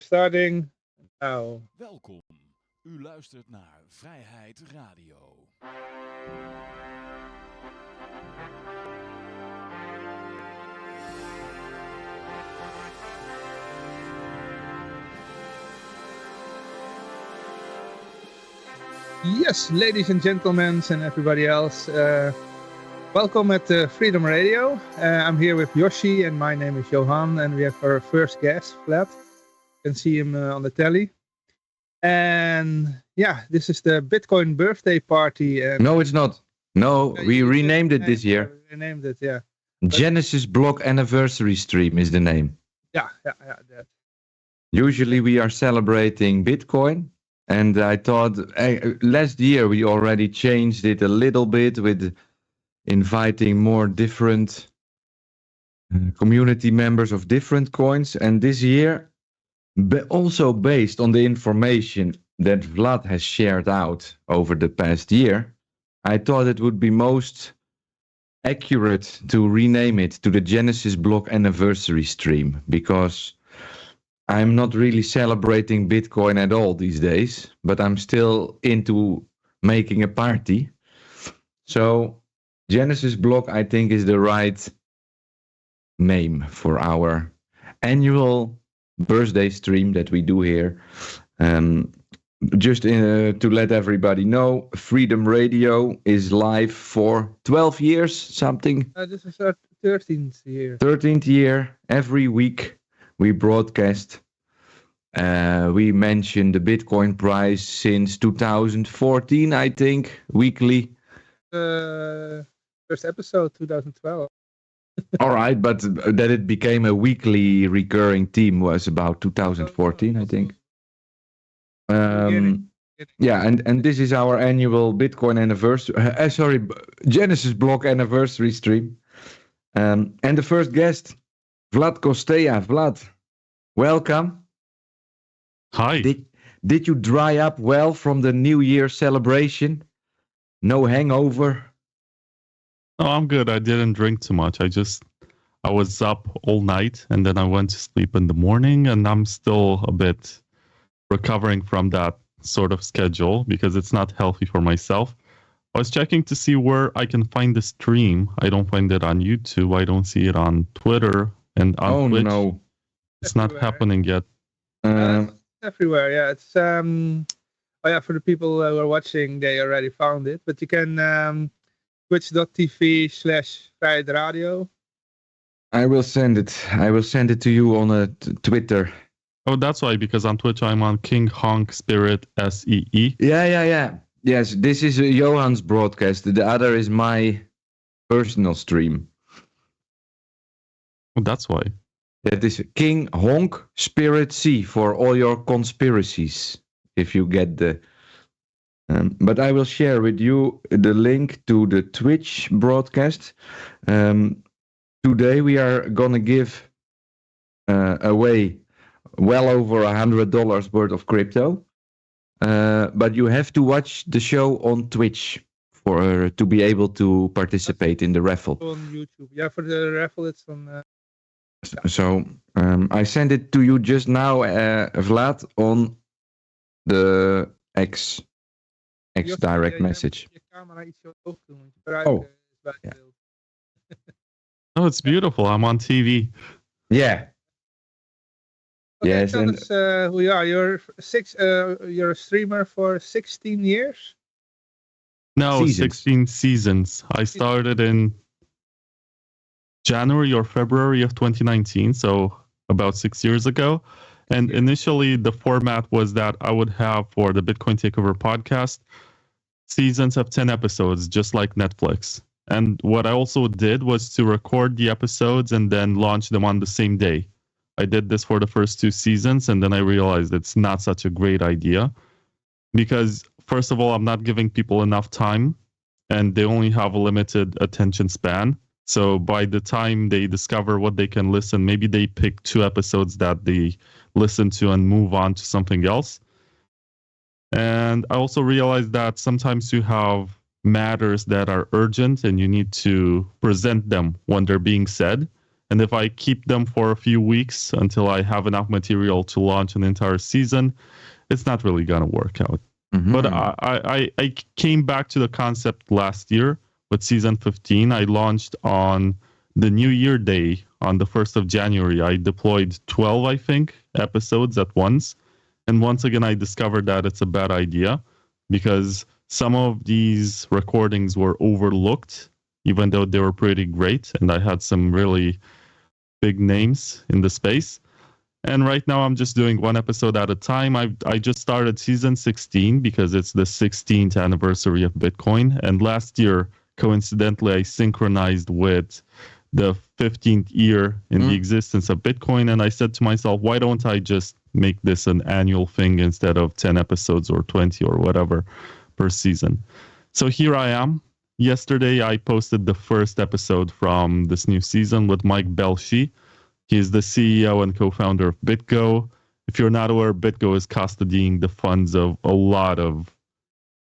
Starting now. Welkom. U luistert naar Vrijheidradio. Yes, ladies and gentlemen and everybody else. Welcome at Freedom Radio. I'm here with Yoshi and my name is Johan and we have our first guest, Vlad. You can see him on the telly. And yeah, this is the Bitcoin birthday party. And no, it's not. No, we renamed it this year. Renamed it, yeah. Genesis Block Anniversary Stream is the name. Yeah, that. Usually we are celebrating Bitcoin. And I thought last year we already changed it a little bit with inviting more different community members of different coins. And this year, also based on the information that Vlad has shared out over the past year, I thought it would be most accurate to rename it to the Genesis Block Anniversary Stream, because I'm not really celebrating Bitcoin at all these days, but I'm still into making a party. So Genesis Block, I think, is the right name for our annual birthday stream that we do here. Just to let everybody know, Freedom Radio is live for 12 years, something. This is our 13th year. 13th year, every week. We broadcast. We mentioned the Bitcoin price since 2014, I think, weekly. First episode, 2012. All right, but that it became a weekly recurring theme was about 2014, I think. Yeah, and this is our annual Bitcoin anniversary. Genesis Block anniversary stream. And the first guest, Vlad Costea. Vlad, welcome. Hi. Did you dry up well from the New Year celebration? No hangover? No, I'm good. I didn't drink too much. I was up all night and then I went to sleep in the morning, and I'm still a bit recovering from that sort of schedule because it's not healthy for myself. I was checking to see where I can find the stream. I don't find it on YouTube. I don't see it on Twitter and on Twitch. No. It's not happening yet. Everywhere, yeah. It's for the people who are watching, they already found it. But you can twitch.tv/Vrijheidradio. I will send it to you on Twitter. Oh, that's why, because on Twitch I'm on King Honk Spirit SEE. Yeah. Yes, this is Johan's broadcast. The other is my personal stream. Oh, that's why. That is King Honk Spirit C for all your conspiracies, if you get the... but I will share with you the link to the Twitch broadcast. Today we are going to give away well over $100 worth of crypto. But you have to watch the show on Twitch to be able to participate in the raffle. On YouTube. Yeah, for the raffle it's on... So I sent it to you just now, Vlad, on the X direct message. Oh, it's beautiful. I'm on TV. Yeah. Okay, Yes, tell us who you are. You're a streamer for 16 years? No, Seasons. 16 seasons. I started in January or February of 2019, so about 6 years ago. And initially, the format was that I would have, for the Bitcoin Takeover podcast, seasons of 10 episodes, just like Netflix. And what I also did was to record the episodes and then launch them on the same day. I did this for the first 2 seasons, and then I realized it's not such a great idea because, first of all, I'm not giving people enough time, and they only have a limited attention span. So by the time they discover what they can listen, maybe they pick 2 episodes that they listen to and move on to something else. And I also realized that sometimes you have matters that are urgent and you need to present them when they're being said. And if I keep them for a few weeks until I have enough material to launch an entire season, it's not really going to work out. Mhm. But I came back to the concept last year with season 15. I launched on the New Year Day on the 1st of January. I deployed 12, I think, episodes at once. And once again, I discovered that it's a bad idea because some of these recordings were overlooked, even though they were pretty great. And I had some really big names in the space. And right now I'm just doing one episode at a time. I just started season 16 because it's the 16th anniversary of Bitcoin. And last year, coincidentally, I synchronized with the 15th year in the existence of Bitcoin. And I said to myself, why don't I just make this an annual thing instead of 10 episodes or 20 or whatever per season? So here I am. Yesterday, I posted the first episode from this new season with Mike Belshi. He's the CEO and co-founder of BitGo. If you're not aware, BitGo is custodying the funds of a lot of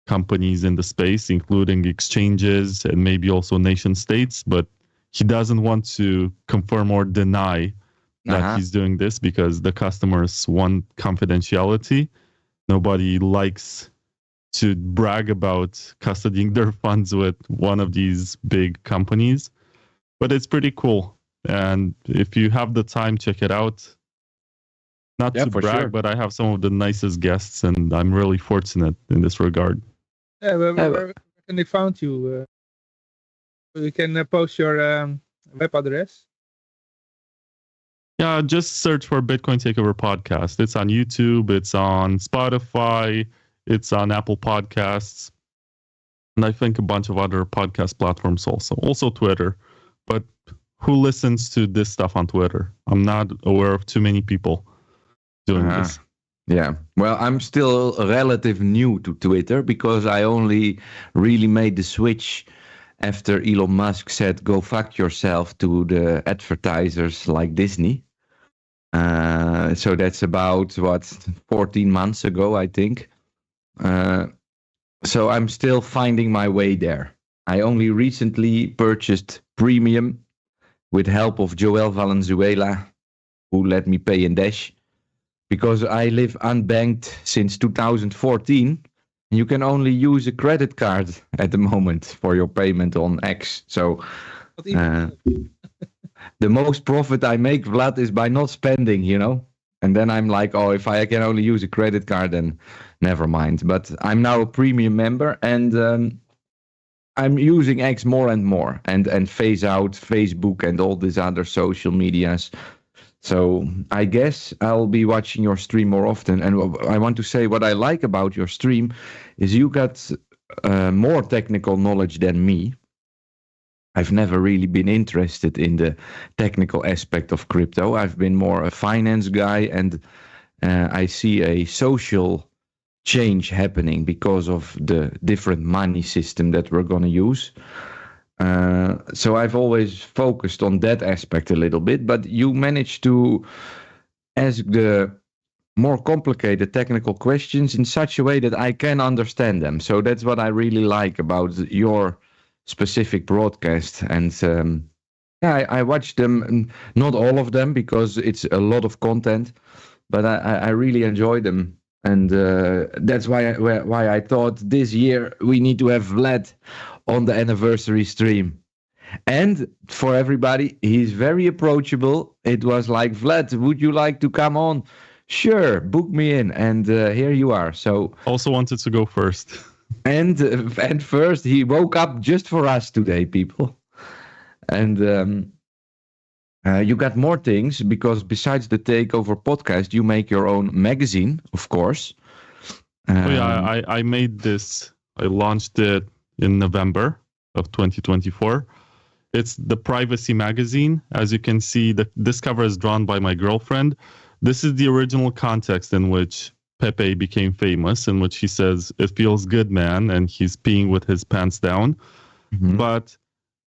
companies in the space, including exchanges and maybe also nation states. But he doesn't want to confirm or deny that he's doing this because the customers want confidentiality. Nobody likes to brag about custodying their funds with one of these big companies. But it's pretty cool. And if you have the time, check it out. Not to brag, but I have some of the nicest guests, and I'm really fortunate in this regard. Yeah, where can they find you? You can post your web address. Yeah, just search for Bitcoin Takeover Podcast. It's on YouTube, it's on Spotify, it's on Apple Podcasts, and I think a bunch of other podcast platforms also. Also Twitter. But who listens to this stuff on Twitter? I'm not aware of too many people doing this. Yeah. Well, I'm still relative new to Twitter because I only really made the switch after Elon Musk said, go fuck yourself to the advertisers like Disney. So that's about, 14 months ago, I think. So I'm still finding my way there. I only recently purchased Premium with help of Joel Valenzuela, who let me pay in Dash, because I live unbanked since 2014. You can only use a credit card at the moment for your payment on X. So the most profit I make, Vlad, is by not spending, And then I'm like, oh, if I can only use a credit card, then never mind. But I'm now a premium member, and I'm using X more and more, and phase out Facebook and all these other social medias. So I guess I'll be watching your stream more often. And I want to say what I like about your stream is you got more technical knowledge than me. I've never really been interested in the technical aspect of crypto. I've been more a finance guy, and I see a social change happening because of the different money system that we're going to use. So I've always focused on that aspect a little bit, but you managed to ask the more complicated technical questions in such a way that I can understand them. So that's what I really like about your specific broadcast. And I watched them, not all of them, because it's a lot of content, but I really enjoy them. And that's why I thought this year we need to have Vlad on the anniversary stream. And for everybody, he's very approachable. It was like, Vlad, would you like to come on? Sure, book me in. And here you are. So also wanted to go first. And first, he woke up just for us today, people. And you got more things, because besides the Takeover podcast, you make your own magazine, of course. I made this. I launched it in November of 2024. It's the Privacy magazine. As you can see, this cover is drawn by my girlfriend. This is the original context in which Pepe became famous, in which he says, "It feels good, man," and he's peeing with his pants down. Mm-hmm. But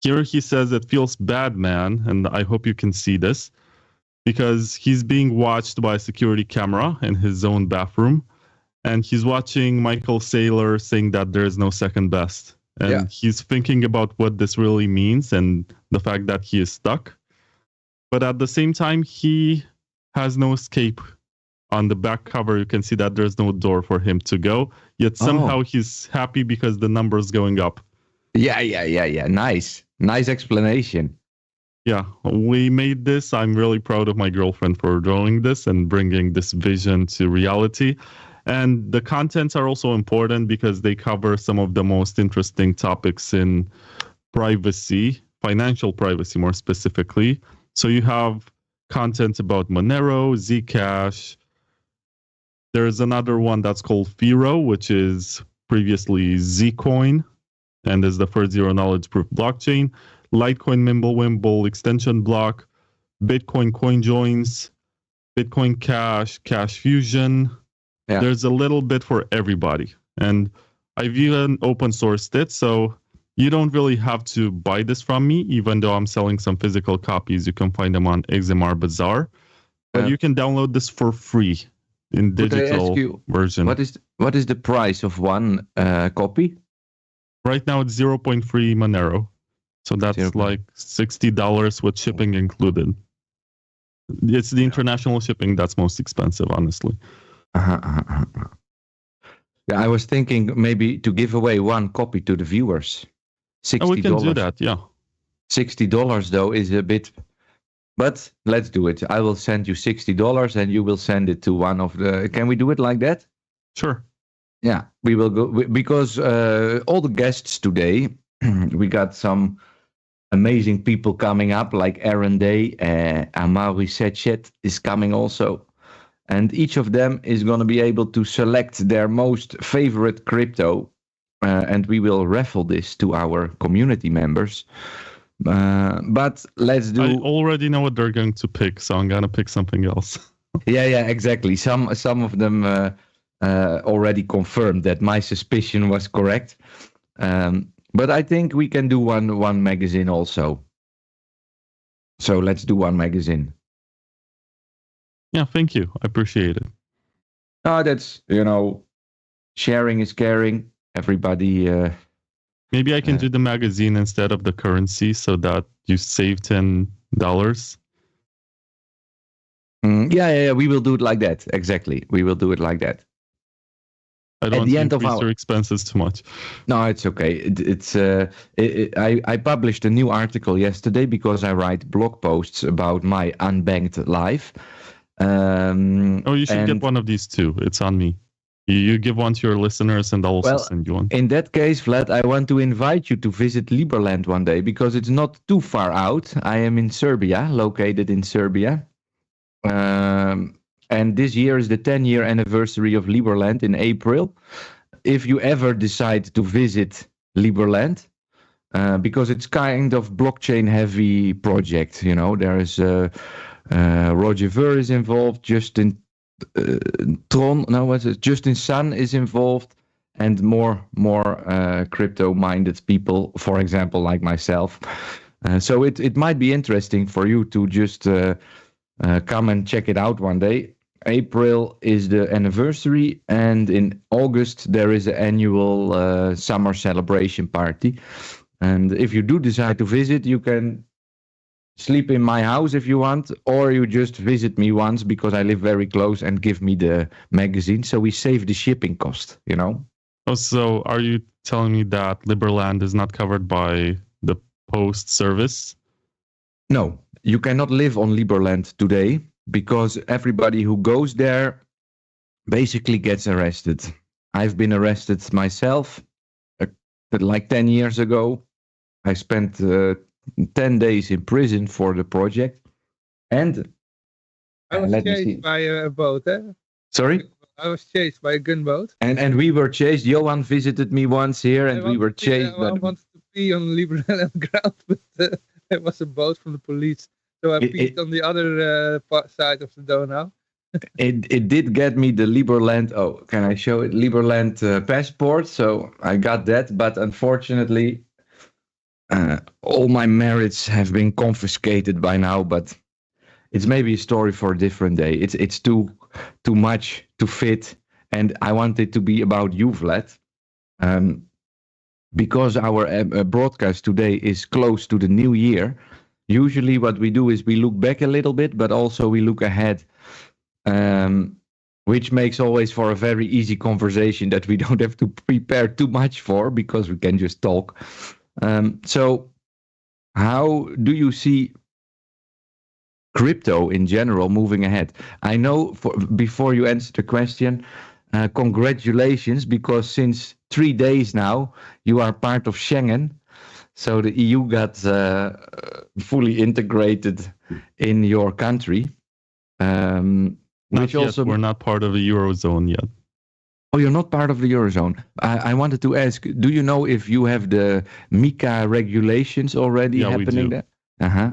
here he says, "It feels bad, man," and I hope you can see this, because he's being watched by a security camera in his own bathroom, and he's watching Michael Saylor saying that there is no second best. And he's thinking about what this really means and the fact that he is stuck. But at the same time, he has no escape. On the back cover, you can see that there's no door for him to go. Yet somehow he's happy because the number is going up. Yeah. Nice explanation. Yeah, we made this. I'm really proud of my girlfriend for drawing this and bringing this vision to reality. And the contents are also important because they cover some of the most interesting topics in privacy, financial privacy more specifically. So you have content about Monero, Zcash. There's another one that's called Firo, which is previously Zcoin and is the first zero knowledge proof blockchain. Litecoin Mimblewimble extension block, Bitcoin coin joins, Bitcoin Cash, Cash Fusion. Yeah. There's a little bit for everybody. And I've even open sourced it, so you don't really have to buy this from me, even though I'm selling some physical copies. You can find them on XMR Bazaar. But you can download this for free in digital version. What is the price of one copy? Right now it's 0.3 Monero. So that's like $60 with shipping included. It's the international shipping that's most expensive, honestly. Yeah, I was thinking maybe to give away one copy to the viewers. $60. Oh, we can do that, yeah. $60 though is a bit, but let's do it. I will send you $60 and you will send it to one of the. Can we do it like that? Sure. Yeah, we will go because all the guests today, we got some amazing people coming up, like Aaron Day, Amaury Sechet is coming also. And each of them is going to be able to select their most favorite crypto. And we will raffle this to our community members. But let's do... I already know what they're going to pick, so I'm going to pick something else. Yeah, exactly. Some of them already confirmed that my suspicion was correct. But I think we can do one magazine also. So let's do one magazine. Yeah, thank you. I appreciate it. That's, sharing is caring. Everybody... Maybe I can do the magazine instead of the currency so that you save $10. Yeah, we will do it like that. Exactly. We will do it like that. I don't want to increase your expenses too much. No, it's okay. I published a new article yesterday because I write blog posts about my unbanked life. You should get one of these too. It's on me. You give one to your listeners and I'll also send you one. In that case, Vlad, I want to invite you to visit Liberland one day because it's not too far out. I am in Serbia, located in Serbia. And this year is the 10-year anniversary of Liberland in April. If you ever decide to visit Liberland, because it's kind of blockchain-heavy project, there is Roger Ver is involved, Justin Justin Sun is involved, and more crypto-minded people, for example, like myself. So it might be interesting for you to just come and check it out one day. April is the anniversary, and in August there is an annual summer celebration party. And if you do decide to visit, you can sleep in my house if you want, or you just visit me once because I live very close and give me the magazine, so we save the shipping cost, Oh, so are you telling me that Liberland is not covered by the post service? No, you cannot live on Liberland today because everybody who goes there basically gets arrested. I've been arrested myself like 10 years ago. I spent 10 days in prison for the project. And I was chased by a boat, eh? Sorry? I was chased by a gunboat. And we were chased. Johan visited me once here and we were chased. I wanted to pee on Liberland ground, but there was a boat from the police. So I peed on the other side of the Donau. It did get me the Liberland, can I show it? Liberland passport. So I got that, but unfortunately, all my merits have been confiscated by now, but it's maybe a story for a different day. It's too much to fit, and I want it to be about you, Vlad. Because our broadcast today is close to the new year, usually what we do is we look back a little bit, but also we look ahead, which makes always for a very easy conversation that we don't have to prepare too much for because we can just talk. So how do you see crypto in general moving ahead? I know before you answer the question, congratulations, because since 3 days now you are part of Schengen. So the EU got fully integrated in your country. Not yet. We're not part of the Eurozone yet. Oh, you're not part of the Eurozone. I wanted to ask, do you know if you have the MiCA regulations already happening there? Uh-huh.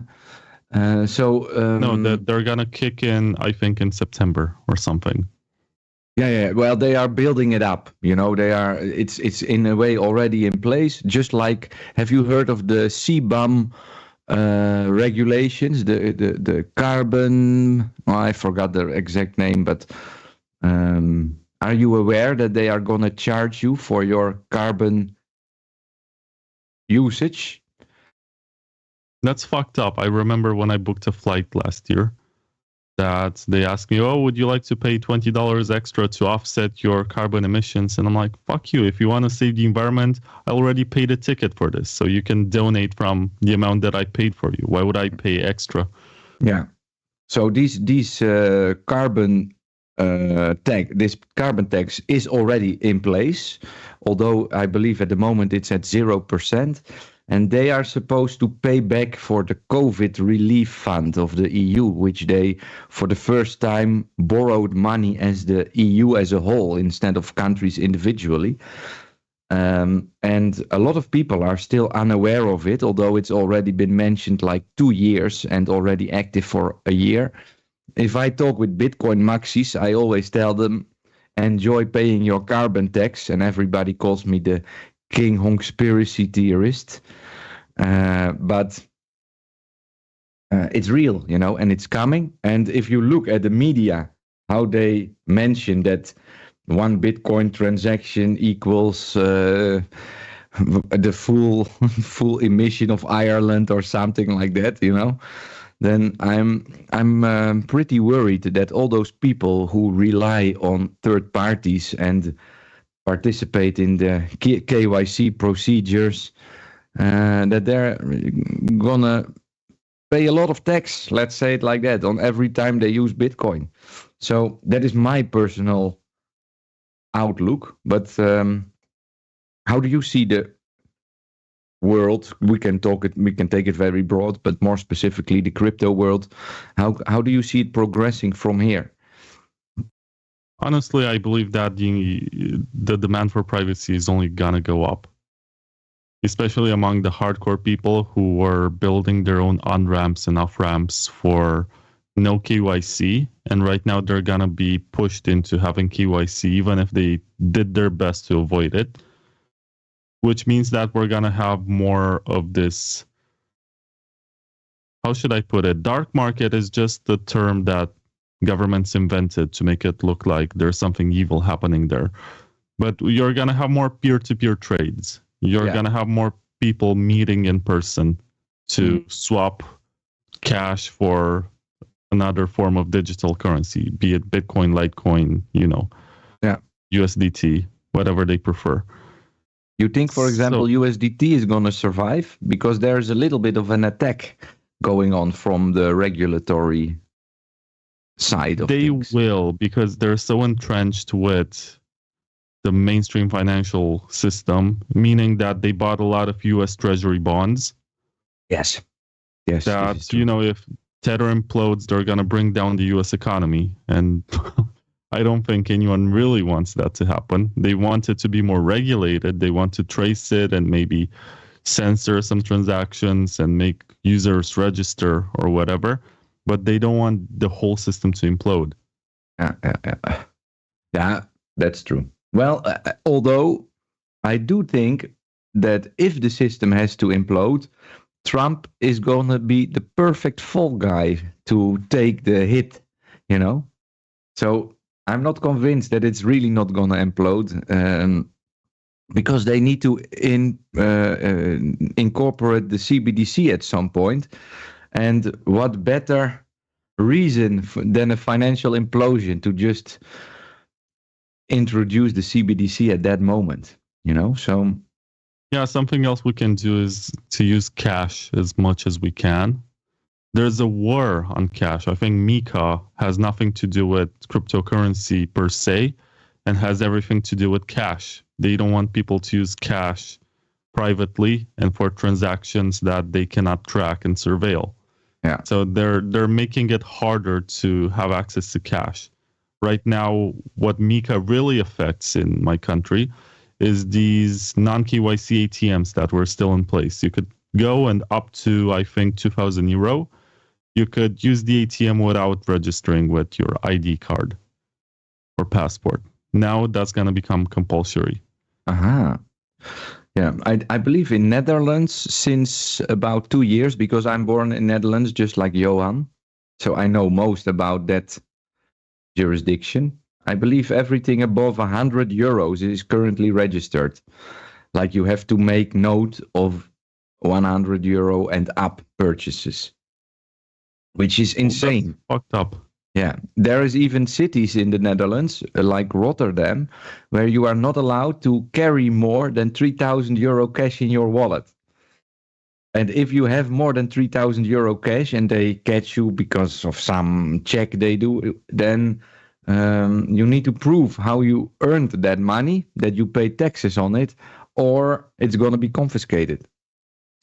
No, they're going to kick in, I think, in September or something. Yeah. Well, they are building it up. It's in a way already in place. Just like, have you heard of the CBAM regulations? The carbon. I forgot the exact name, but are you aware that they are gonna charge you for your carbon usage? That's fucked up. I remember when I booked a flight last year, that they asked me, oh, would you like to pay $20 extra to offset your carbon emissions? And I'm like, fuck you. If you want to save the environment, I already paid a ticket for this. So you can donate from the amount that I paid for you. Why would I pay extra? Yeah. So these carbon this carbon tax is already in place, although I believe at the moment it's at 0%. And they are supposed to pay back for the COVID relief fund of the EU, which they, for the first time, borrowed money as the EU as a whole instead of countries individually. And a lot of people are still unaware of it, although it's already been mentioned like 2 years and already active for a year. If I talk with Bitcoin maxis, I always tell them, enjoy paying your carbon tax. And everybody calls me the King conspiracy theorist. But it's real, and it's coming. And if you look at the media, how they mention that one Bitcoin transaction equals the full emission of Ireland or something like that, then I'm pretty worried that all those people who rely on third parties and participate in the KYC procedures, that they're gonna pay a lot of tax, let's say it like that, on every time they use Bitcoin. So that is my personal outlook. But how do you see the world? We can take it very broad, but more specifically the crypto world. How do you see it progressing from here? Honestly, I believe that the demand for privacy is only gonna go up, especially among the hardcore people who were building their own on-ramps and off-ramps for no KYC. And right now they're gonna be pushed into having KYC, even if they did their best to avoid it, which means that we're gonna have more of this, how should I put it? Dark market is just the term that governments invented to make it look like there's something evil happening there. But you're going to have more peer-to-peer trades. You're going to have more people meeting in person to swap cash for another form of digital currency, be it Bitcoin, Litecoin, USDT, whatever they prefer. You think, for example, USDT is going to survive? Because there's a little bit of an attack going on from the regulatory side of things. They will, because they're so entrenched with the mainstream financial system, meaning that they bought a lot of US Treasury bonds. Yes. That, if Tether implodes, they're going to bring down the US economy. And I don't think anyone really wants that to happen. They want it to be more regulated. They want to trace it and maybe censor some transactions and make users register or whatever. But they don't want the whole system to implode. Yeah, that's true. Well, although I do think that if the system has to implode, Trump is going to be the perfect fall guy to take the hit, So I'm not convinced that it's really not going to implode, because they need to incorporate the CBDC at some point. And what better reason than a financial implosion to just introduce the CBDC at that moment, So Yeah, something else we can do is to use cash as much as we can. There's a war on cash. I think Mika has nothing to do with cryptocurrency per se and has everything to do with cash. They don't want people to use cash privately and for transactions that they cannot track and surveil. Yeah. So they're making it harder to have access to cash. Right now, what Mika really affects in my country is these non-KYC ATMs that were still in place. You could go and up to, I think, 2,000 euro, you could use the ATM without registering with your ID card or passport. Now that's going to become compulsory. Uh-huh. Yeah, I believe in Netherlands since about 2 years, because I'm born in Netherlands, just like Johan. So I know most about that jurisdiction. I believe everything above 100 euros is currently registered. Like you have to make note of 100 euro and up purchases, which is insane. That's fucked up. Yeah, there is even cities in the Netherlands, like Rotterdam, where you are not allowed to carry more than 3,000 euro cash in your wallet. And if you have more than 3,000 euro cash and they catch you because of some check they do, then you need to prove how you earned that money, that you pay taxes on it, or it's going to be confiscated.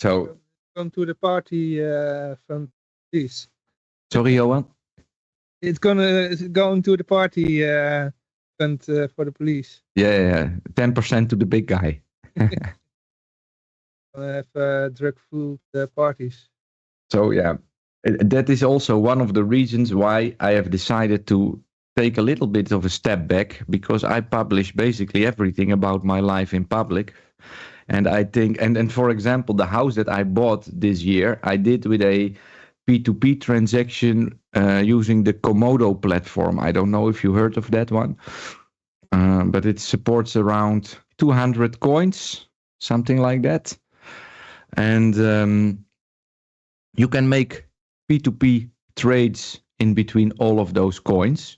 So, Come to the party from police. sorry, Johan. It's going to the party fund for the police. Yeah, 10% to the big guy. Have drug-fueled parties. So yeah, that is also one of the reasons why I have decided to take a little bit of a step back, because I publish basically everything about my life in public. And I think, and for example, the house that I bought this year, I did with a P2P transaction using the Komodo platform. I don't know if you heard of that one, but it supports around 200 coins, something like that. And you can make P2P trades in between all of those coins.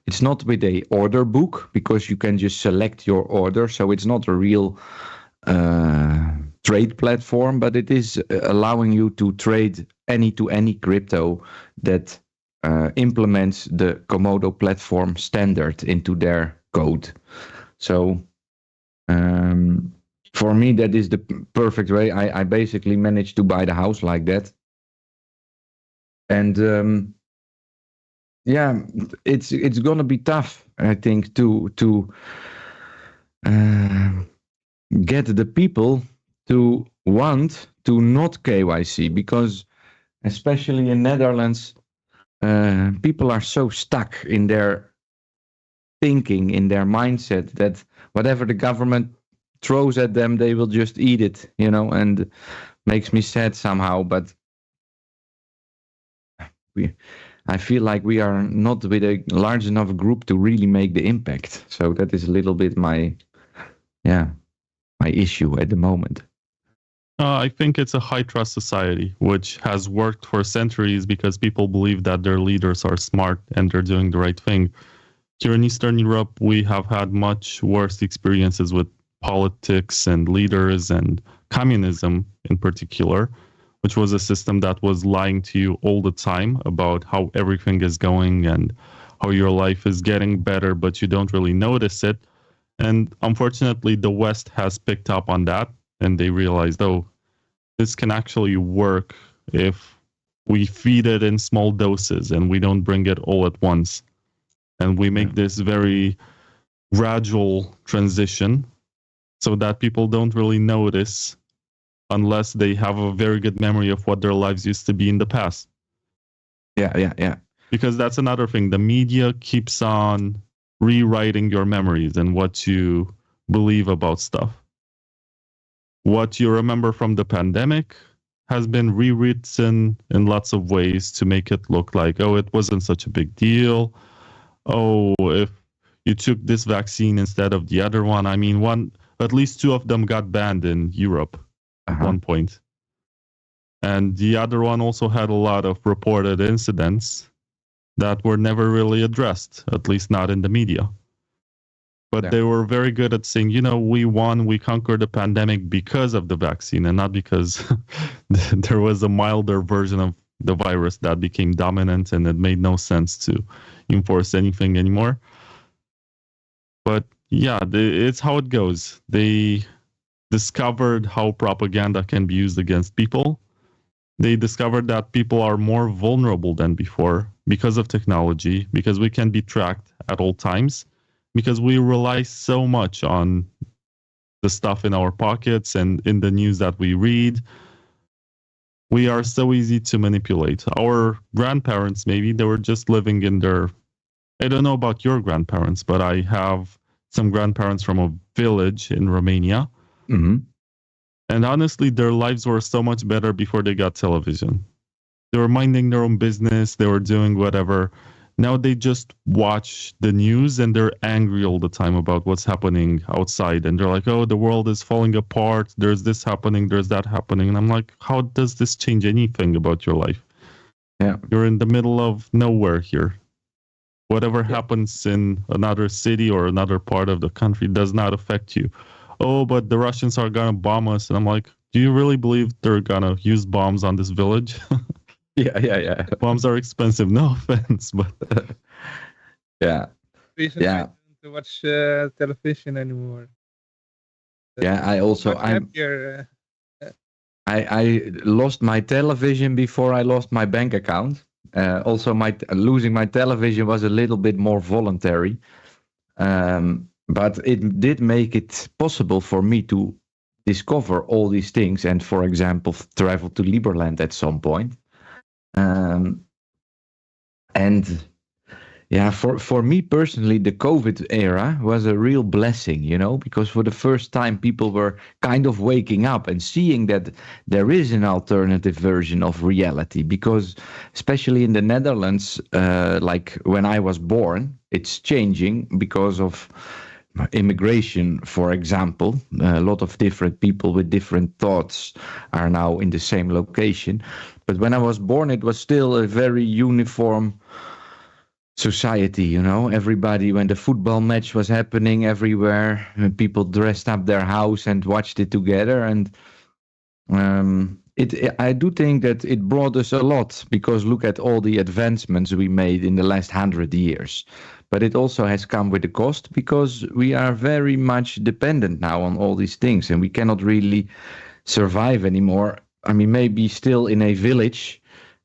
It's not with a order book, because you can just select your order. So it's not a real trade platform, but it is allowing you to trade any-to-any crypto that implements the Komodo platform standard into their code. So for me, that is the perfect way. I basically managed to buy the house like that. And yeah, it's gonna be tough, I think, to get the people to want to not KYC, because especially in Netherlands, people are so stuck in their thinking, in their mindset, that whatever the government throws at them, they will just eat it, and makes me sad somehow. But I feel like we are not with a large enough group to really make the impact. So that is a little bit my issue at the moment. I think it's a high trust society, which has worked for centuries because people believe that their leaders are smart and they're doing the right thing. Here in Eastern Europe, we have had much worse experiences with politics and leaders and communism in particular, which was a system that was lying to you all the time about how everything is going and how your life is getting better, but you don't really notice it. And unfortunately, the West has picked up on that, and they realized, oh, this can actually work if we feed it in small doses and we don't bring it all at once. And we make this very gradual transition so that people don't really notice unless they have a very good memory of what their lives used to be in the past. Yeah. Because that's another thing. The media keeps on rewriting your memories and what you believe about stuff. What you remember from the pandemic has been rewritten in lots of ways to make it look like, oh, it wasn't such a big deal. Oh, if you took this vaccine instead of the other one. I mean, at least two of them got banned in Europe at one point. And the other one also had a lot of reported incidents that were never really addressed, at least not in the media. But they were very good at saying, we won, we conquered the pandemic because of the vaccine and not because there was a milder version of the virus that became dominant and it made no sense to enforce anything anymore. But yeah, it's how it goes. They discovered how propaganda can be used against people. They discovered that people are more vulnerable than before because of technology, because we can be tracked at all times, because we rely so much on the stuff in our pockets and in the news that we read. We are so easy to manipulate. Our grandparents, maybe, they were just living in their... I don't know about your grandparents, but I have some grandparents from a village in Romania. Mm-hmm. And honestly, their lives were so much better before they got television. They were minding their own business. They were doing whatever. Now they just watch the news and they're angry all the time about what's happening outside. And they're like, oh, the world is falling apart. There's this happening. There's that happening. And I'm like, how does this change anything about your life? Yeah. You're in the middle of nowhere here. Whatever happens in another city or another part of the country does not affect you. Oh, but the Russians are going to bomb us. And I'm like, do you really believe they're going to use bombs on this village? Yeah. Bombs are expensive. No offense, but... Reason I don't watch television anymore. I lost my television before I lost my bank account. Also, losing my television was a little bit more voluntary. But it did make it possible for me to discover all these things and, for example, travel to Liberland at some point. For me personally, the COVID era was a real blessing, because for the first time people were kind of waking up and seeing that there is an alternative version of reality. Because especially in the Netherlands, like when I was born, it's changing because of immigration, for example. A lot of different people with different thoughts are now in the same location. But when I was born, it was still a very uniform society, everybody, when the football match was happening everywhere, people dressed up their house and watched it together. And I do think that it brought us a lot, because look at all the advancements we made in the last 100 years. But it also has come with a cost, because we are very much dependent now on all these things and we cannot really survive anymore. I mean, maybe still in a village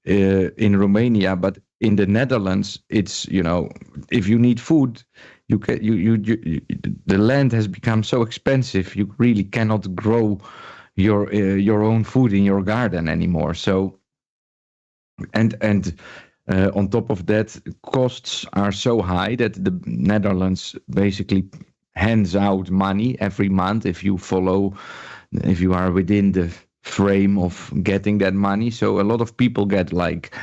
in Romania, but in the Netherlands, it's, if you need food, the land has become so expensive, you really cannot grow your own food in your garden anymore. So, and on top of that, costs are so high that the Netherlands basically hands out money every month if you are within the frame of getting that money. So a lot of people get like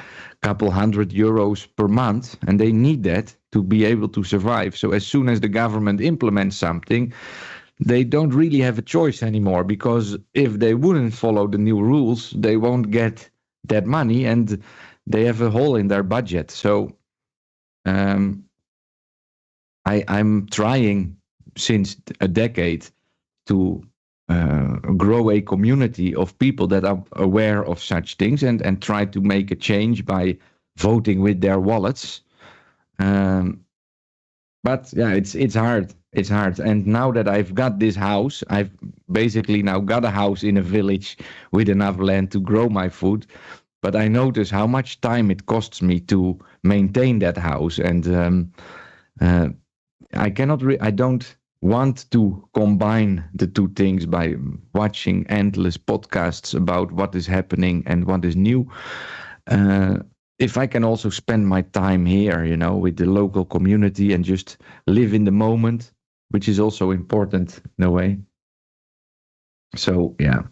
couple €100 per month, and they need that to be able to survive. So as soon as the government implements something, they don't really have a choice anymore, because if they wouldn't follow the new rules, they won't get that money and they have a hole in their budget. So I'm trying since a decade to grow a community of people that are aware of such things and try to make a change by voting with their wallets. But yeah, it's hard. It's hard. And now that I've got this house, I've basically now got a house in a village with enough land to grow my food. But I notice how much time it costs me to maintain that house. And I don't want to combine the two things by watching endless podcasts about what is happening and what is new. If I can also spend my time here, with the local community and just live in the moment, which is also important in a way. So yeah,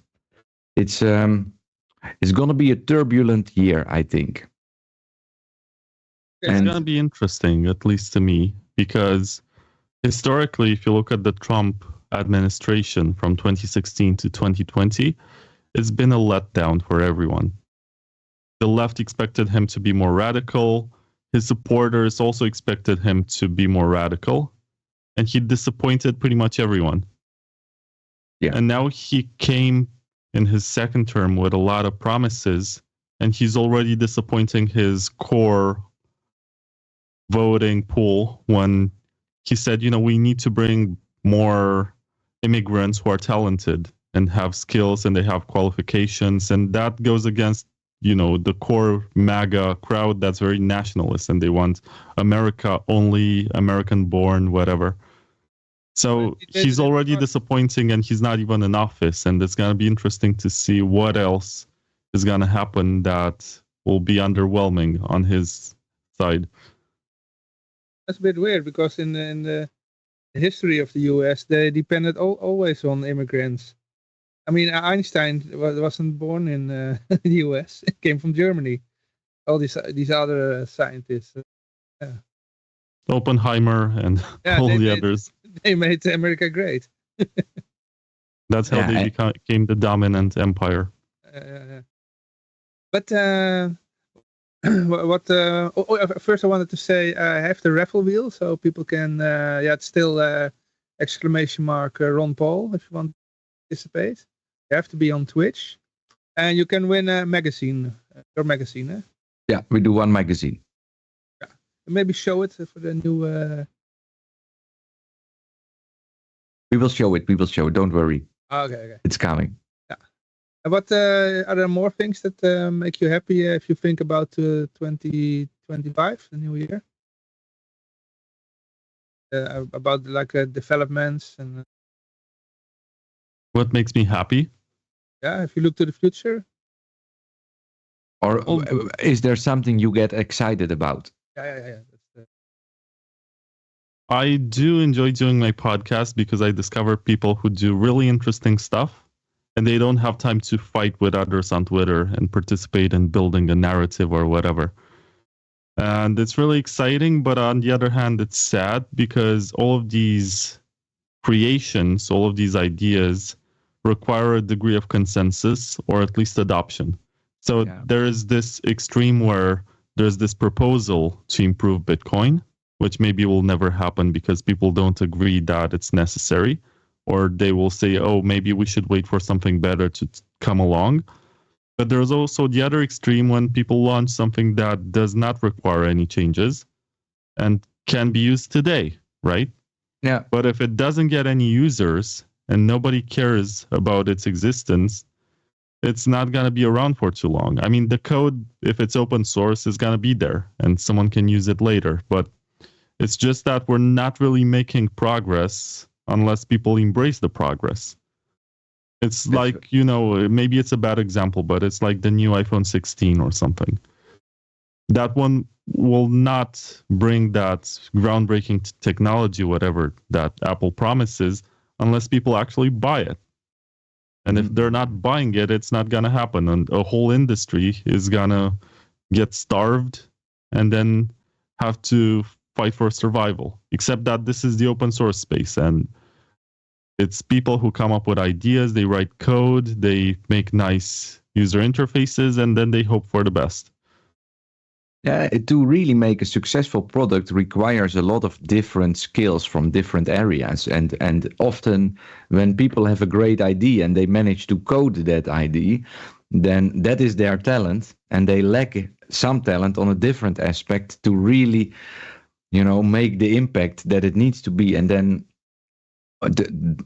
it's going to be a turbulent year, I think. It's going to be interesting, at least to me, because historically, if you look at the Trump administration from 2016 to 2020, it's been a letdown for everyone. The left expected him to be more radical. His supporters also expected him to be more radical. And he disappointed pretty much everyone. Yeah. And now he came in his second term with a lot of promises, and he's already disappointing his core voting pool when he said, we need to bring more immigrants who are talented and have skills and they have qualifications. And that goes against, the core MAGA crowd that's very nationalist and they want America only, American born, whatever. So he's already disappointing and he's not even in office. And it's going to be interesting to see what else is going to happen that will be underwhelming on his side. That's a bit weird because in the history of the US, they depended always on immigrants. I mean, Einstein wasn't born in the US. He came from Germany. All these other scientists. Yeah. Oppenheimer and all the others. They made America great. That's how they became the dominant empire. But first I wanted to say I have the raffle wheel so people can, it's still !Ron Paul if you want to participate. You have to be on Twitch. And you can win a magazine, your magazine, eh? Yeah, we do one magazine. Yeah. Maybe show it for the new... We will show it, don't worry. Okay. It's coming. Yeah. But are there more things that make you happy if you think about 2025, the new year? About developments and... What makes me happy? Yeah, if you look to the future. Or is there something you get excited about? Yeah. I do enjoy doing my podcast because I discover people who do really interesting stuff and they don't have time to fight with others on Twitter and participate in building a narrative or whatever. And it's really exciting, but on the other hand, it's sad because all of these creations, all of these ideas require a degree of consensus or at least adoption. So there is this extreme where there's this proposal to improve Bitcoin, which maybe will never happen because people don't agree that it's necessary, or they will say, oh, maybe we should wait for something better to come along. But there's also the other extreme when people launch something that does not require any changes and can be used today, right? Yeah. But if it doesn't get any users and nobody cares about its existence, it's not going to be around for too long. I mean, the code, if it's open source, is going to be there and someone can use it later. But it's just that we're not really making progress unless people embrace the progress. It's like, maybe it's a bad example, but it's like the new iPhone 16 or something. That one will not bring that groundbreaking technology, whatever that Apple promises, unless people actually buy it. And if they're not buying it, it's not going to happen. And a whole industry is going to get starved and then have to fight for survival. Except that this is the open source space and it's people who come up with ideas, they write code, they make nice user interfaces, and then they hope for the best. Yeah, to really make a successful product requires a lot of different skills from different areas. And often when people have a great idea and they manage to code that idea, then that is their talent. And they lack some talent on a different aspect to really, make the impact that it needs to be. And then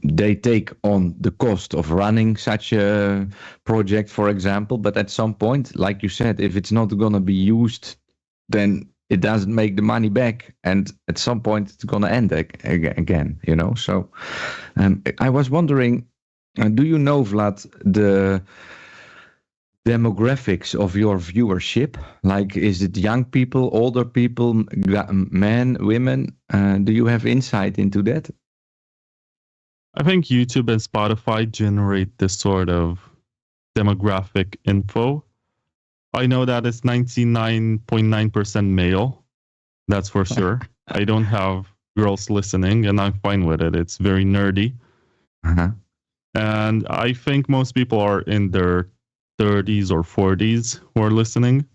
they take on the cost of running such a project, for example. But at some point, like you said, if it's not going to be used, then it doesn't make the money back. And at some point, it's going to end again, So I was wondering, do you know, Vlad, the demographics of your viewership? Like, is it young people, older people, men, women? Do you have insight into that? I think YouTube and Spotify generate this sort of demographic info. I know that it's 99.9% male. That's for sure. I don't have girls listening and I'm fine with it. It's very nerdy. Uh-huh. And I think most people are in their 30s or 40s who are listening.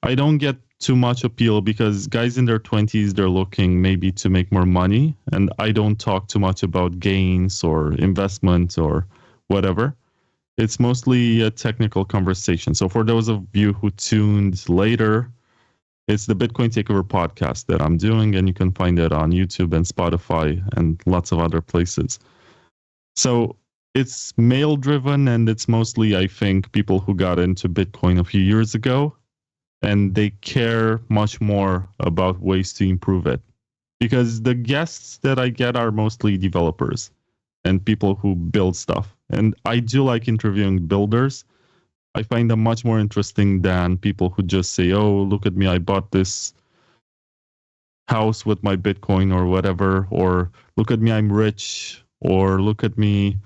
I don't get too much appeal because guys in their 20s, they're looking maybe to make more money. And I don't talk too much about gains or investment or whatever. It's mostly a technical conversation. So for those of you who tuned later, it's the Bitcoin Takeover podcast that I'm doing, and you can find it on YouTube and Spotify and lots of other places. So it's male driven, and it's mostly, I think, people who got into Bitcoin a few years ago, and they care much more about ways to improve it. Because the guests that I get are mostly developers and people who build stuff. And I do like interviewing builders. I find them much more interesting than people who just say, oh, look at me, I bought this house with my Bitcoin or whatever, or look at me, I'm rich, or look at me,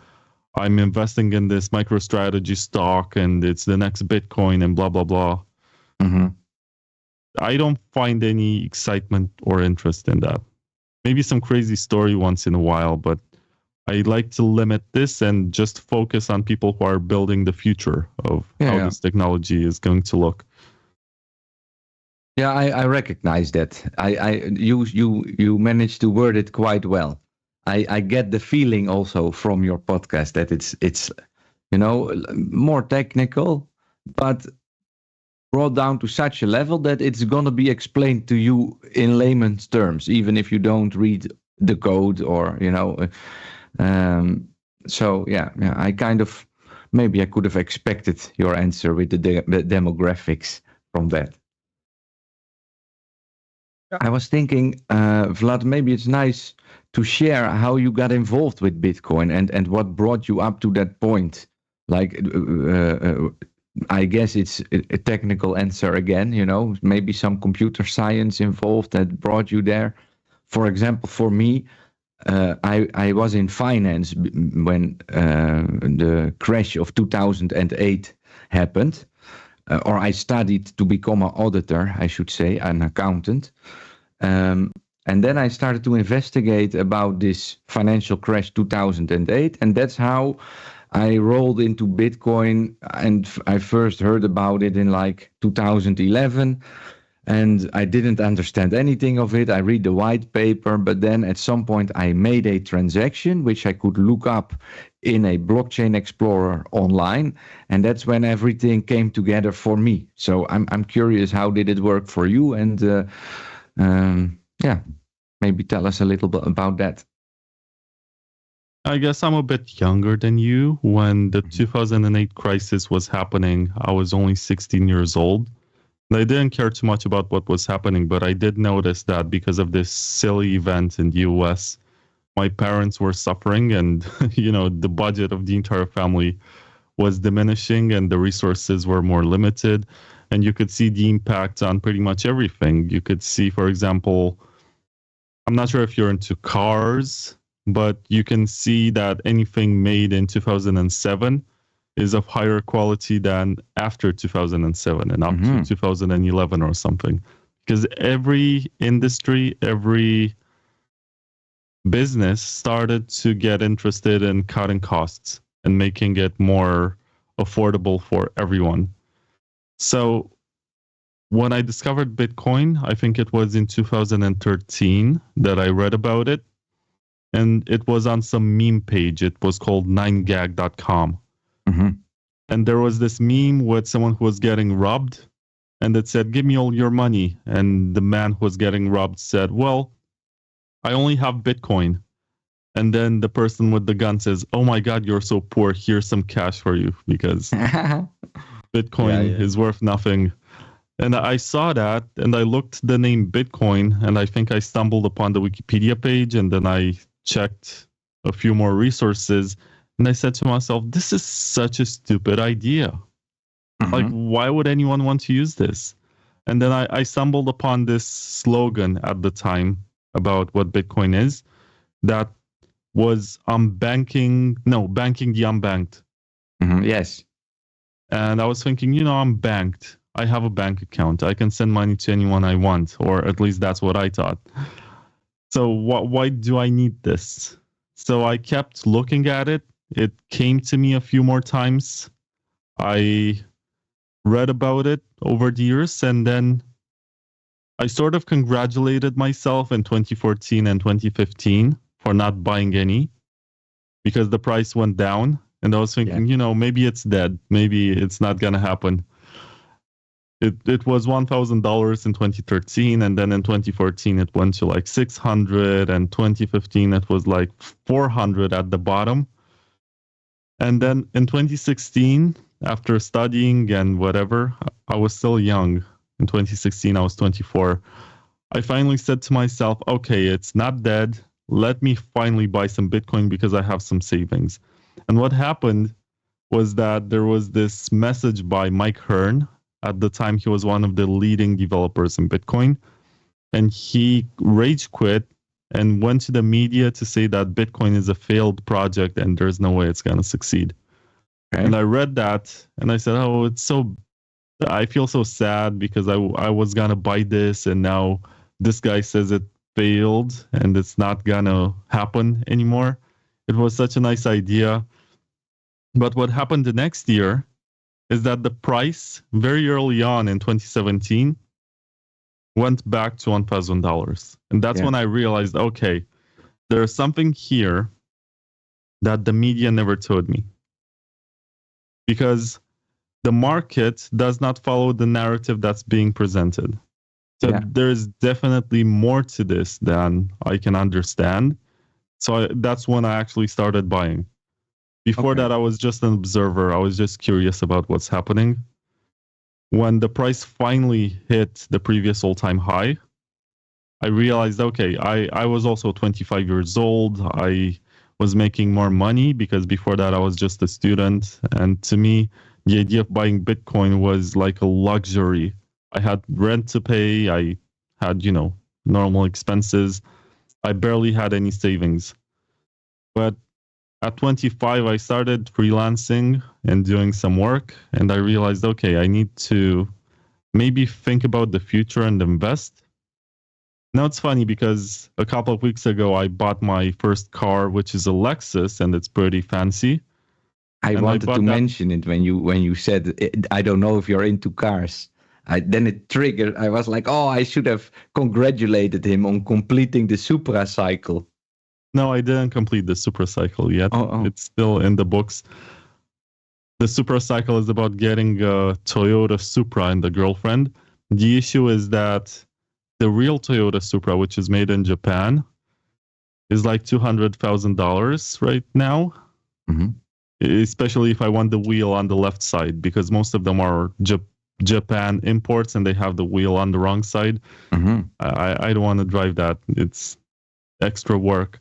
I'm investing in this MicroStrategy stock and it's the next Bitcoin and blah, blah, blah. Mm-hmm. I don't find any excitement or interest in that. Maybe some crazy story once in a while, but I like to limit this and just focus on people who are building the future of how this technology is going to look. Yeah, I recognize that. You managed to word it quite well. I get the feeling also from your podcast that it's more technical, but brought down to such a level that it's going to be explained to you in layman's terms, even if you don't read the code or So I kind of, maybe I could have expected your answer with the demographics from that. Yeah. I was thinking, Vlad, maybe it's nice to share how you got involved with Bitcoin and what brought you up to that point. Like, I guess it's a technical answer again, maybe some computer science involved that brought you there. For example, for me, I was in finance when the crash of 2008 happened, or I studied to become an auditor, I should say, an accountant. And then I started to investigate about this financial crash 2008, and that's how I rolled into Bitcoin, and I first heard about it in like 2011. And I didn't understand anything of it. I read the white paper, but then at some point I made a transaction which I could look up in a blockchain explorer online, and that's when everything came together for me. So I'm curious, how did it work for you? And maybe tell us a little bit about that. I guess I'm a bit younger than you. When the 2008 crisis was happening, I was only 16 years old. I didn't care too much about what was happening, but I did notice that because of this silly event in the US, my parents were suffering, and the budget of the entire family was diminishing and the resources were more limited. And you could see the impact on pretty much everything. You could see, for example, I'm not sure if you're into cars, but you can see that anything made in 2007 is of higher quality than after 2007 and up to 2011 or something. Because every industry, every business started to get interested in cutting costs and making it more affordable for everyone. So when I discovered Bitcoin, I think it was in 2013 that I read about it. And it was on some meme page. It was called 9gag.com. Mm-hmm. And there was this meme with someone who was getting robbed, and it said, give me all your money. And the man who was getting robbed said, well, I only have Bitcoin. And then the person with the gun says, oh my God, you're so poor. Here's some cash for you, because Bitcoin is worth nothing. And I saw that, and I looked the name Bitcoin, and I think I stumbled upon the Wikipedia page, and then I checked a few more resources. And I said to myself, this is such a stupid idea. Mm-hmm. Like, why would anyone want to use this? And then I stumbled upon this slogan at the time about what Bitcoin is. That was banking the unbanked. Mm-hmm. Yes. And I was thinking, I'm banked. I have a bank account. I can send money to anyone I want, or at least that's what I thought. So why do I need this? So I kept looking at it. It came to me a few more times. I read about it over the years, and then I sort of congratulated myself in 2014 and 2015 for not buying any because the price went down. And I was thinking, maybe it's dead. Maybe it's not going to happen. It was $1,000 in 2013, and then in 2014 it went to like 600, and 2015 it was like 400 at the bottom. And then in 2016, after studying and whatever, I was still young. In 2016, I was 24. I finally said to myself, okay, it's not dead. Let me finally buy some Bitcoin because I have some savings. And what happened was that there was this message by Mike Hearn. At the time, he was one of the leading developers in Bitcoin. And he rage quit and went to the media to say that Bitcoin is a failed project and there's no way it's going to succeed. Okay. And I read that and I said, I feel so sad because I was going to buy this and now this guy says it failed and it's not going to happen anymore. It was such a nice idea. But what happened the next year is that the price very early on in 2017 went back to $1,000. And that's when I realized, okay, there's something here that the media never told me. Because the market does not follow the narrative that's being presented. So there's definitely more to this than I can understand. So that's when I actually started buying. Before that, I was just an observer. I was just curious about what's happening. When the price finally hit the previous all-time high, I realized, okay, I was also 25 years old. I was making more money because before that I was just a student. And to me, the idea of buying Bitcoin was like a luxury. I had rent to pay. I had, normal expenses. I barely had any savings. But at 25, I started freelancing and doing some work. And I realized, okay, I need to maybe think about the future and invest. Now it's funny because a couple of weeks ago, I bought my first car, which is a Lexus, and it's pretty fancy. I wanted to mention it when you said, I don't know if you're into cars. Then it triggered. I was like, I should have congratulated him on completing the Supra cycle. No, I didn't complete the Supra cycle yet. It's still in the books. The Supra cycle is about getting a Toyota Supra and the girlfriend. The issue is that the real Toyota Supra, which is made in Japan, is like $200,000 right now. Mm-hmm. Especially if I want the wheel on the left side, because most of them are Japan imports and they have the wheel on the wrong side. Mm-hmm. I don't want to drive that. It's extra work.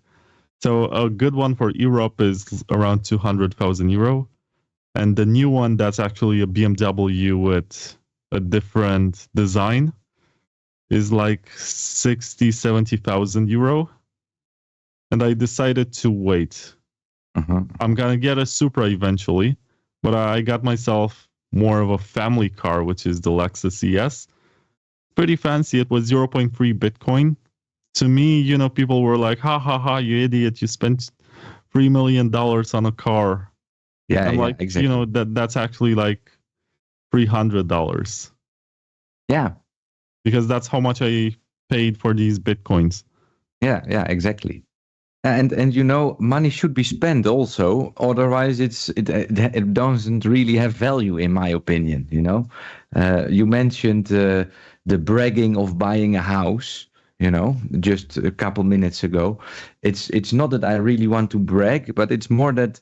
So a good one for Europe is around 200,000 euro. And the new one, that's actually a BMW with a different design, is like 70,000 euro. And I decided to wait. Uh-huh. I'm going to get a Supra eventually, but I got myself more of a family car, which is the Lexus ES. Pretty fancy. It was 0.3 Bitcoin. To me, people were like, ha, you idiot. You spent $3 million on a car. Yeah, I'm like, exactly. That's actually like $300. Yeah. Because that's how much I paid for these Bitcoins. Yeah, exactly. And money should be spent also. Otherwise, it doesn't really have value, in my opinion. You mentioned the bragging of buying a house. Just a couple minutes ago. It's not that I really want to brag, but it's more that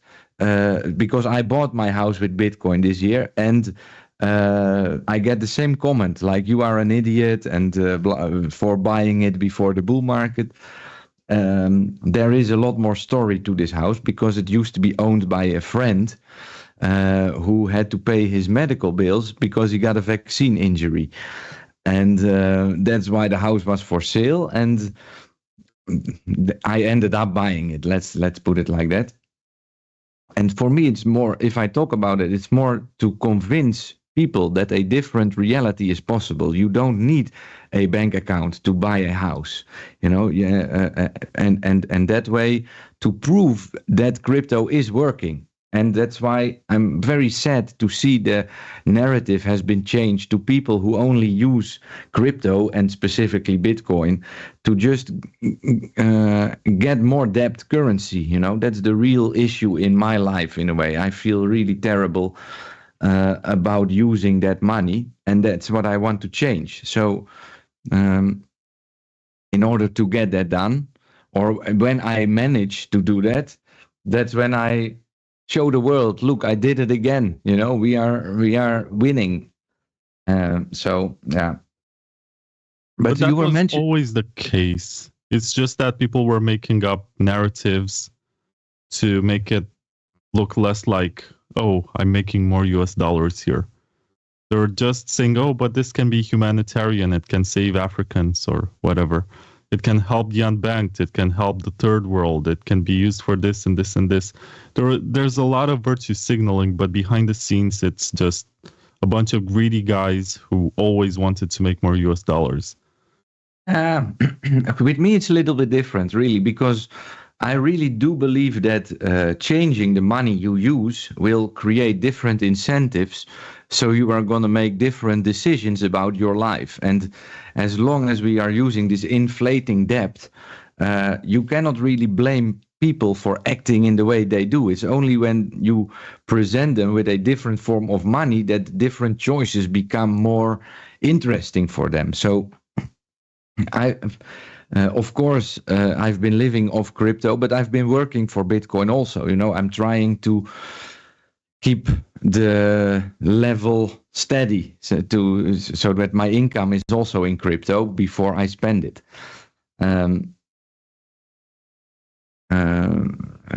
because I bought my house with Bitcoin this year, and I get the same comment like you are an idiot and for buying it before the bull market. There is a lot more story to this house because it used to be owned by a friend who had to pay his medical bills because he got a vaccine injury. And that's why the house was for sale. And I ended up buying it. Let's put it like that. And for me, it's more, if I talk about it, it's more to convince people that a different reality is possible. You don't need a bank account to buy a house, and that way to prove that crypto is working. And that's why I'm very sad to see the narrative has been changed to people who only use crypto and specifically Bitcoin to just get more debt currency. That's the real issue in my life in a way. I feel really terrible about using that money, and that's what I want to change. So in order to get that done, or when I manage to do that, that's when I show the world, look, I did it again. We are winning. So yeah. But that you were was mentioning always the case. It's just that people were making up narratives to make it look less like, oh, I'm making more US dollars here. They're just saying, oh, but this can be humanitarian. It can save Africans or whatever. It can help the unbanked. It can help the third world. It can be used for this and this and this. There's a lot of virtue signaling, but behind the scenes, it's just a bunch of greedy guys who always wanted to make more US dollars. with me, it's a little bit different, really, because I really do believe that changing the money you use will create different incentives. So you are going to make different decisions about your life. And as long as we are using this inflating debt, you cannot really blame people for acting in the way they do. It's only when you present them with a different form of money that different choices become more interesting for them. So of course, I've been living off crypto, but I've been working for Bitcoin also. I'm trying to keep the level steady so that my income is also in crypto before I spend it.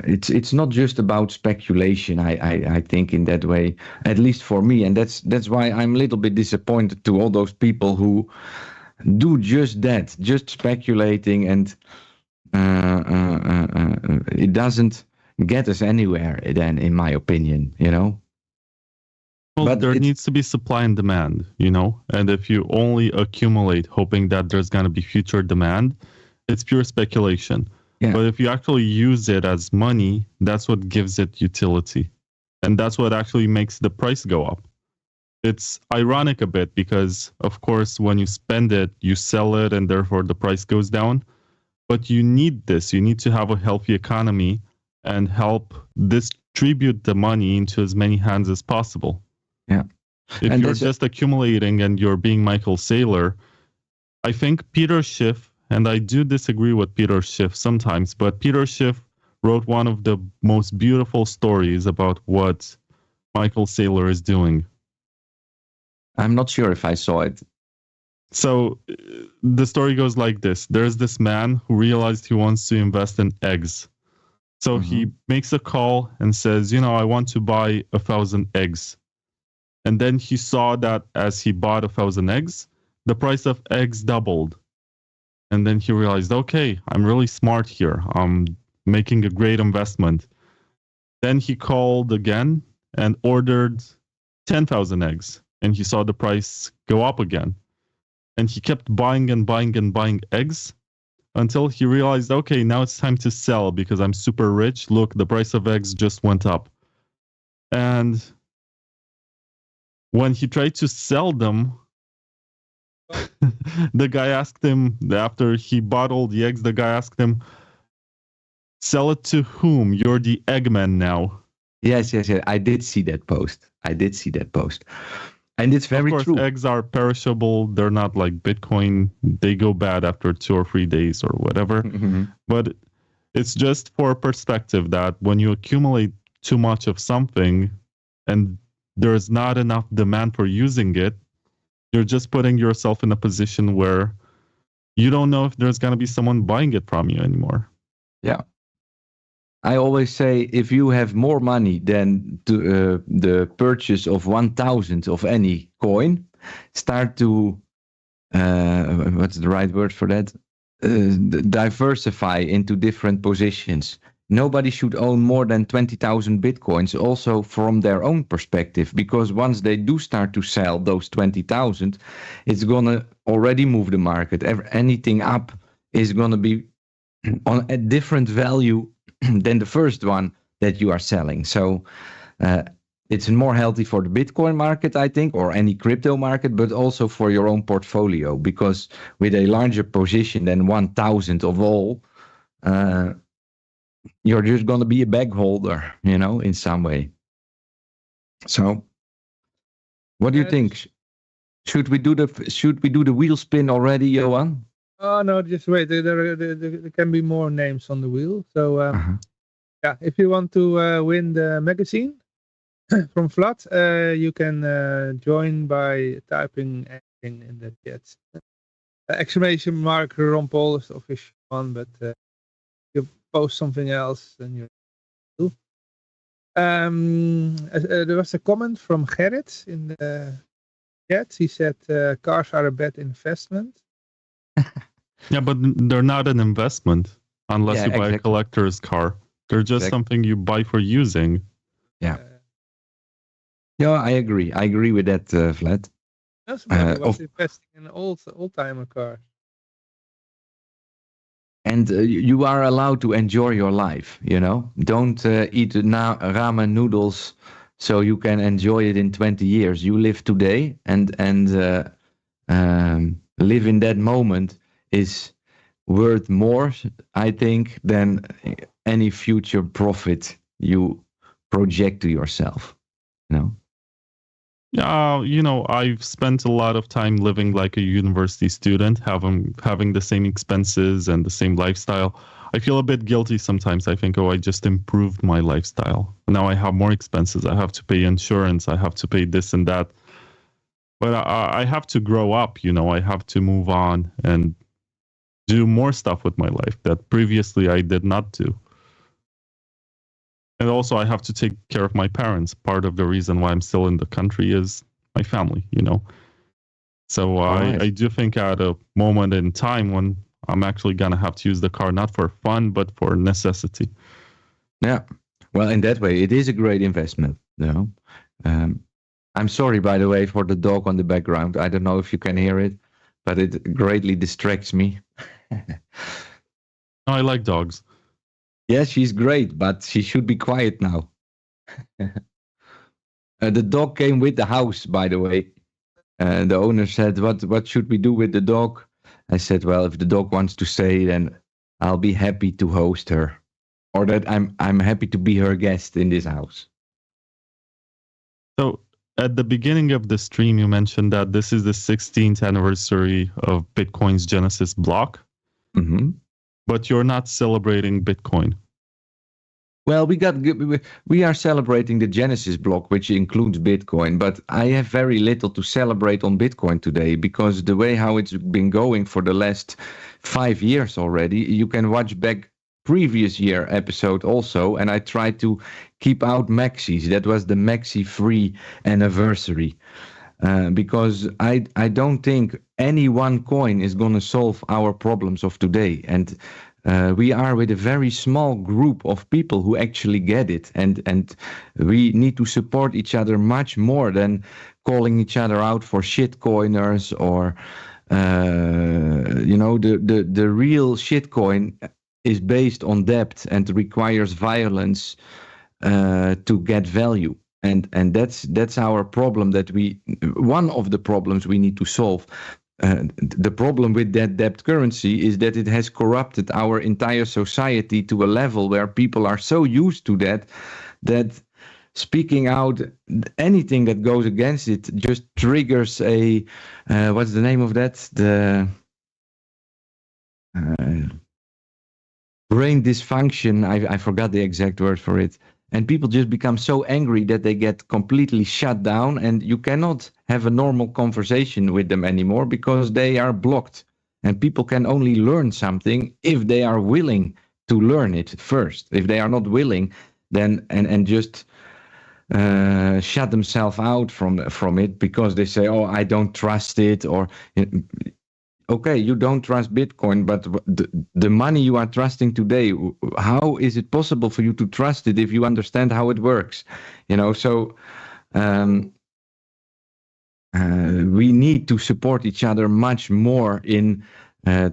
It's not just about speculation. I think in that way, at least for me, and that's why I'm a little bit disappointed to all those people who do just that, just speculating, and it doesn't get us anywhere then, in my opinion. Well, But there needs to be supply and demand, and if you only accumulate hoping that there's going to be future demand, it's pure speculation. Yeah. But if you actually use it as money, that's what gives it utility, and that's what actually makes the price go up. It's ironic a bit because, of course, when you spend it, you sell it, and therefore the price goes down. But you need this. You need to have a healthy economy and help distribute the money into as many hands as possible. Yeah. If you're just accumulating and you're being Michael Saylor, I think Peter Schiff, and I do disagree with Peter Schiff sometimes, but Peter Schiff wrote one of the most beautiful stories about what Michael Saylor is doing. I'm not sure if I saw it. So the story goes like this. There's this man who realized he wants to invest in eggs. So he makes a call and says, I want to buy 1,000 eggs. And then he saw that as he bought 1,000 eggs, the price of eggs doubled. And then he realized, okay, I'm really smart here. I'm making a great investment. Then he called again and ordered 10,000 eggs. And he saw the price go up again. And he kept buying and buying and buying eggs until he realized, okay, now it's time to sell because I'm super rich. Look, the price of eggs just went up. And when he tried to sell them, the guy asked him, after he bought all the eggs, the guy asked him, sell it to whom? You're the eggman now. Yes. I did see that post. And it's very true. Of course, eggs are perishable. They're not like Bitcoin. They go bad after 2 or 3 days or whatever. Mm-hmm. But it's just for perspective that when you accumulate too much of something and there's not enough demand for using it, you're just putting yourself in a position where you don't know if there's going to be someone buying it from you anymore. Yeah. I always say, if you have more money than the purchase of 1,000 of any coin, start to, what's the right word for that? Diversify into different positions. nobody should own more than 20,000 Bitcoins, also from their own perspective, because once they do start to sell those 20,000, it's going to already move the market. Anything up is going to be on a different value than the first one that you are selling. So it's more healthy for the Bitcoin market, I think, or any crypto market, but also for your own portfolio, because with a larger position than 1,000 of all, you're just going to be a bag holder, in some way. So what do you think? Should we do the wheel spin already, Johan? Oh no, just wait. There can be more names on the wheel. So yeah, if you want to win the magazine from Vlad, you can join by typing anything in the chat. Exclamation mark Rompol is the official one, but you post something else, then you do. There was a comment from Gerrit in the chat. He said cars are a bad investment. Yeah, but they're not an investment unless you buy a collector's car. They're just something you buy for using. Yeah. Yeah, I agree. I agree with that, Vlad. That's was investing in old-timer cars. And you are allowed to enjoy your life, Don't eat ramen noodles so you can enjoy it in 20 years. You live today and live in that moment is worth more, I think, than any future profit you project to yourself, Yeah, I've spent a lot of time living like a university student, having the same expenses and the same lifestyle. I feel a bit guilty sometimes. I think, I just improved my lifestyle. Now I have more expenses. I have to pay insurance. I have to pay this and that. But I have to grow up, I have to move on and do more stuff with my life that previously I did not do. And also I have to take care of my parents. Part of the reason why I'm still in the country is my family, So I do think at a moment in time when I'm actually going to have to use the car, not for fun, but for necessity. Yeah. Well, in that way, it is a great investment. I'm sorry, by the way, for the dog on the background. I don't know if you can hear it, but it greatly distracts me. I like dogs. Yeah, she's great, but she should be quiet now. The dog came with the house, by the way. The owner said, what should we do with the dog? I said, well, if the dog wants to stay, then I'll be happy to host her. Or that I'm happy to be her guest in this house. So at the beginning of the stream, you mentioned that this is the 16th anniversary of Bitcoin's Genesis block. Mm-hmm. But you're not celebrating Bitcoin. Well, we are celebrating the Genesis block, which includes Bitcoin, but I have very little to celebrate on Bitcoin today because the way how it's been going for the last 5 years already, you can watch back previous year episode also, and I tried to keep out maxis. That was the maxi free anniversary. Because I don't think any one coin is going to solve our problems of today. And we are with a very small group of people who actually get it. And we need to support each other much more than calling each other out for shitcoiners or, the real shitcoin is based on debt and requires violence to get value. And that's our problem one of the problems we need to solve. The problem with that debt currency is that it has corrupted our entire society to a level where people are so used to that speaking out anything that goes against it just triggers a, what's the name of that? The brain dysfunction. I forgot the exact word for it. And people just become so angry that they get completely shut down and you cannot have a normal conversation with them anymore because they are blocked. And people can only learn something if they are willing to learn it first. If they are not willing, then and just shut themselves out from it because they say, oh, I don't trust it, or okay, you don't trust Bitcoin, but the money you are trusting today, how is it possible for you to trust it if you understand how it works? So we need to support each other much more in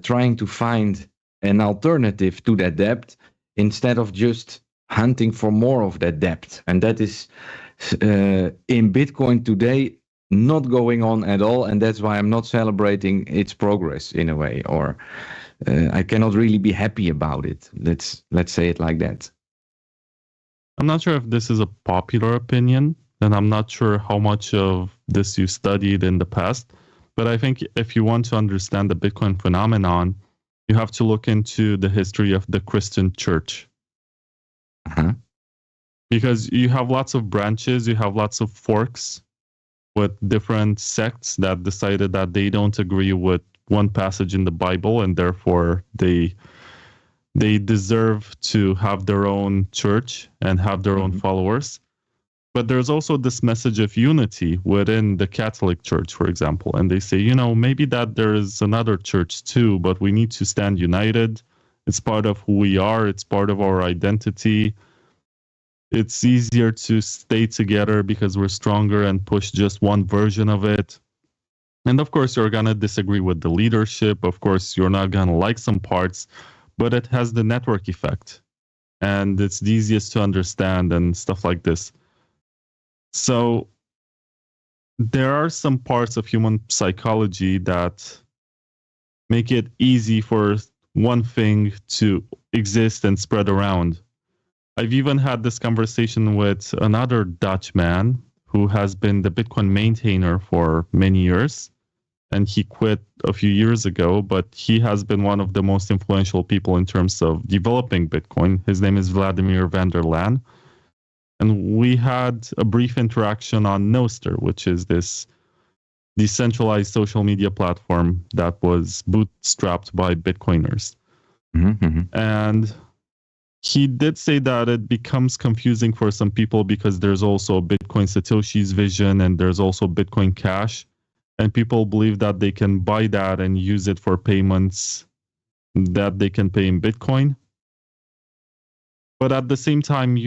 trying to find an alternative to that debt instead of just hunting for more of that debt. And that is in Bitcoin today not going on at all, and that's why I'm not celebrating its progress in a way, or I cannot really be happy about it. Let's say it like that. I'm not sure if this is a popular opinion, and I'm not sure how much of this you studied in the past, but I think if you want to understand the Bitcoin phenomenon, you have to look into the history of the Christian church. Uh-huh. Because you have lots of branches, you have lots of forks with different sects that decided that they don't agree with one passage in the Bible, and therefore they deserve to have their own church and have their own followers. But there's also this message of unity within the Catholic Church, for example. And they say, maybe that there is another church too, but we need to stand united. It's part of who we are. It's part of our identity. It's easier to stay together because we're stronger and push just one version of it. And of course, you're going to disagree with the leadership. Of course, you're not going to like some parts, but it has the network effect. And it's the easiest to understand and stuff like this. So there are some parts of human psychology that make it easy for one thing to exist and spread around. I've even had this conversation with another Dutch man who has been the Bitcoin maintainer for many years, and he quit a few years ago, but he has been one of the most influential people in terms of developing Bitcoin. His name is Vladimir van der Laan. And we had a brief interaction on Nostr, which is this decentralized social media platform that was bootstrapped by Bitcoiners. Mm-hmm. And he did say that it becomes confusing for some people because there's also Bitcoin Satoshi's vision and there's also Bitcoin Cash. And people believe that they can buy that and use it for payments that they can pay in Bitcoin. But at the same time,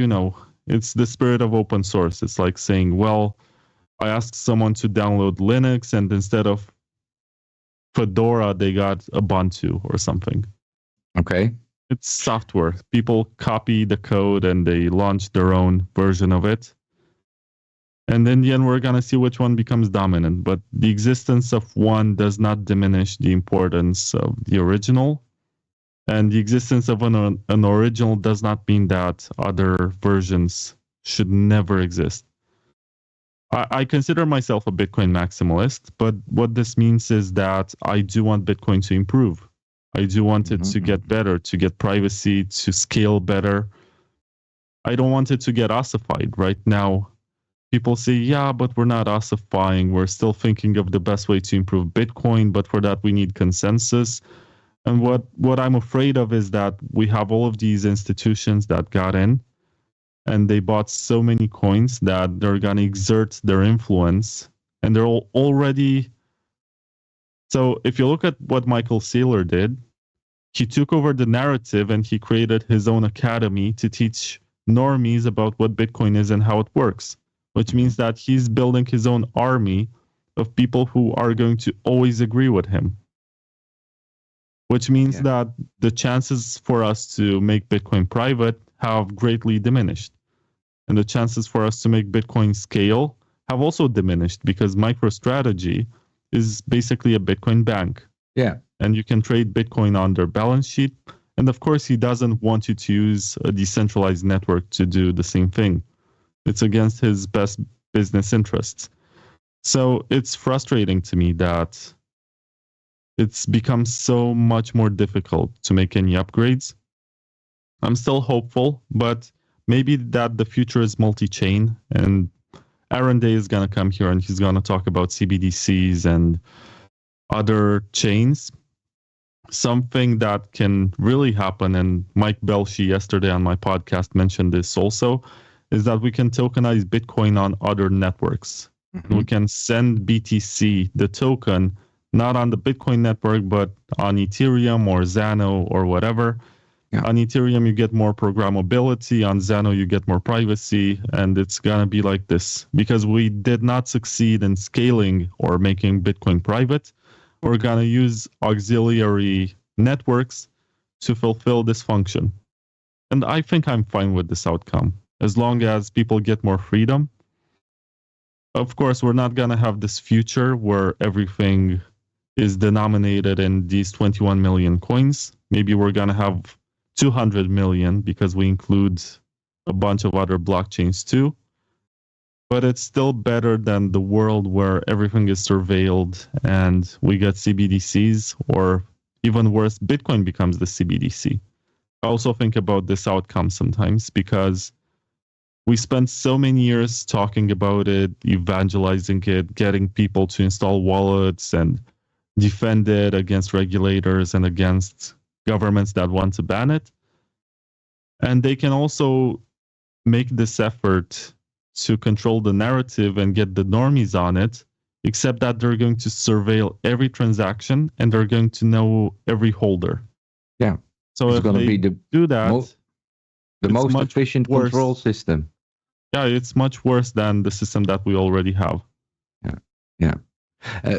it's the spirit of open source. It's like saying, well, I asked someone to download Linux and instead of Fedora, they got Ubuntu or something. Okay. It's software. People copy the code and they launch their own version of it. And in the end, we're going to see which one becomes dominant. But the existence of one does not diminish the importance of the original. And the existence of an original does not mean that other versions should never exist. I consider myself a Bitcoin maximalist, but what this means is that I do want Bitcoin to improve. I do want it to get better, to get privacy, to scale better. I don't want it to get ossified. Right now, people say, yeah, but we're not ossifying. We're still thinking of the best way to improve Bitcoin, but for that we need consensus. And what I'm afraid of is that we have all of these institutions that got in and they bought so many coins that they're going to exert their influence. And they're already... So if you look at what Michael Saylor did, he took over the narrative and he created his own academy to teach normies about what Bitcoin is and how it works, which means that he's building his own army of people who are going to always agree with him. Which means that the chances for us to make Bitcoin private have greatly diminished. And the chances for us to make Bitcoin scale have also diminished because MicroStrategy is basically a Bitcoin bank. Yeah. And you can trade Bitcoin on their balance sheet. And of course, he doesn't want you to use a decentralized network to do the same thing. It's against his best business interests. So it's frustrating to me that it's become so much more difficult to make any upgrades. I'm still hopeful, but maybe that the future is multi-chain, and Aaron Day is going to come here and he's going to talk about CBDCs and other chains. Something that can really happen, and Mike Belshi yesterday on my podcast mentioned this also, is that we can tokenize Bitcoin on other networks. Mm-hmm. We can send BTC, the token, not on the Bitcoin network, but on Ethereum or Zano or whatever. Yeah. On Ethereum, you get more programmability. On Zano, you get more privacy. And it's going to be like this. Because we did not succeed in scaling or making Bitcoin private, we're going to use auxiliary networks to fulfill this function. And I think I'm fine with this outcome, as long as people get more freedom. Of course, we're not going to have this future where everything is denominated in these 21 million coins. Maybe we're going to have 200 million because we include a bunch of other blockchains too. But it's still better than the world where everything is surveilled and we get CBDCs, or even worse, Bitcoin becomes the CBDC. I also think about this outcome sometimes because we spent so many years talking about it, evangelizing it, getting people to install wallets and defend it against regulators and against governments that want to ban it. And they can also make this effort to control the narrative and get the normies on it, except that they're going to surveil every transaction and they're going to know every holder. Yeah. So it's if going to they be the do that, most efficient worse. control system. Yeah, it's much worse than the system that we already have. Yeah.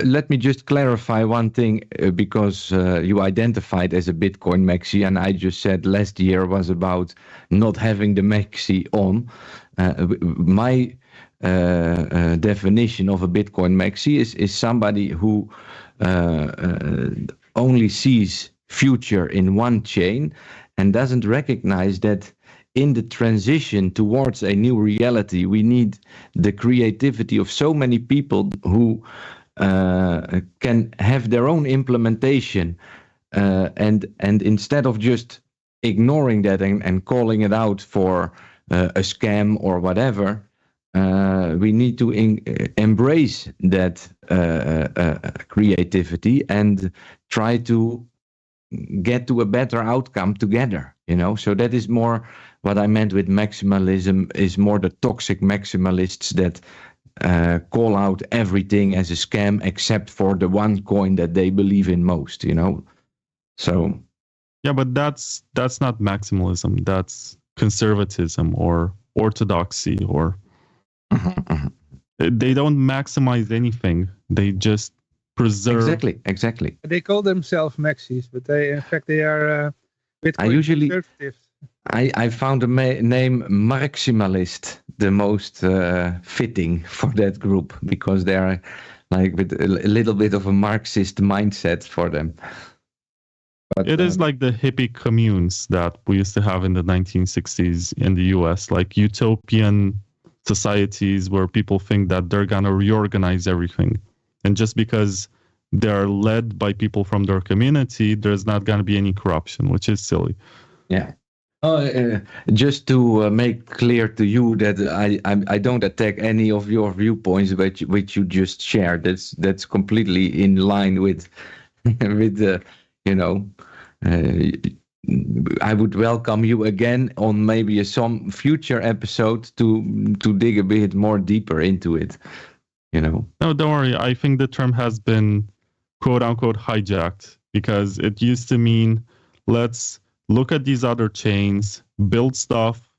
Let me just clarify one thing, because you identified as a Bitcoin maxi, and I just said last year was about not having the maxi on. My definition of a Bitcoin maxi is somebody who only sees future in one chain and doesn't recognize that in the transition towards a new reality, we need the creativity of so many people who can have their own implementation, and instead of just ignoring that and calling it out for a scam or whatever, we need to embrace that creativity and try to get to a better outcome together, so that is more what I meant with maximalism, is more the toxic maximalists that call out everything as a scam except for the one coin that they believe in most, so yeah, but that's not maximalism, that's conservatism or orthodoxy, or they don't maximize anything, they just preserve. Exactly. They call themselves maxis, but in fact they are Bitcoin conservatives. I found the name Maximalist the most fitting for that group, because they're like with a little bit of a Marxist mindset for them. But, it is like the hippie communes that we used to have in the 1960s in the US, like utopian societies where people think that they're going to reorganize everything. And just because they're led by people from their community, there's not going to be any corruption, which is silly. Yeah. Just to make clear to you that I don't attack any of your viewpoints which you just shared. That's completely in line with the I would welcome you again on maybe some future episode to dig a bit more deeper into it. No, don't worry. I think the term has been quote unquote hijacked, because it used to mean let's look at these other chains, build stuff,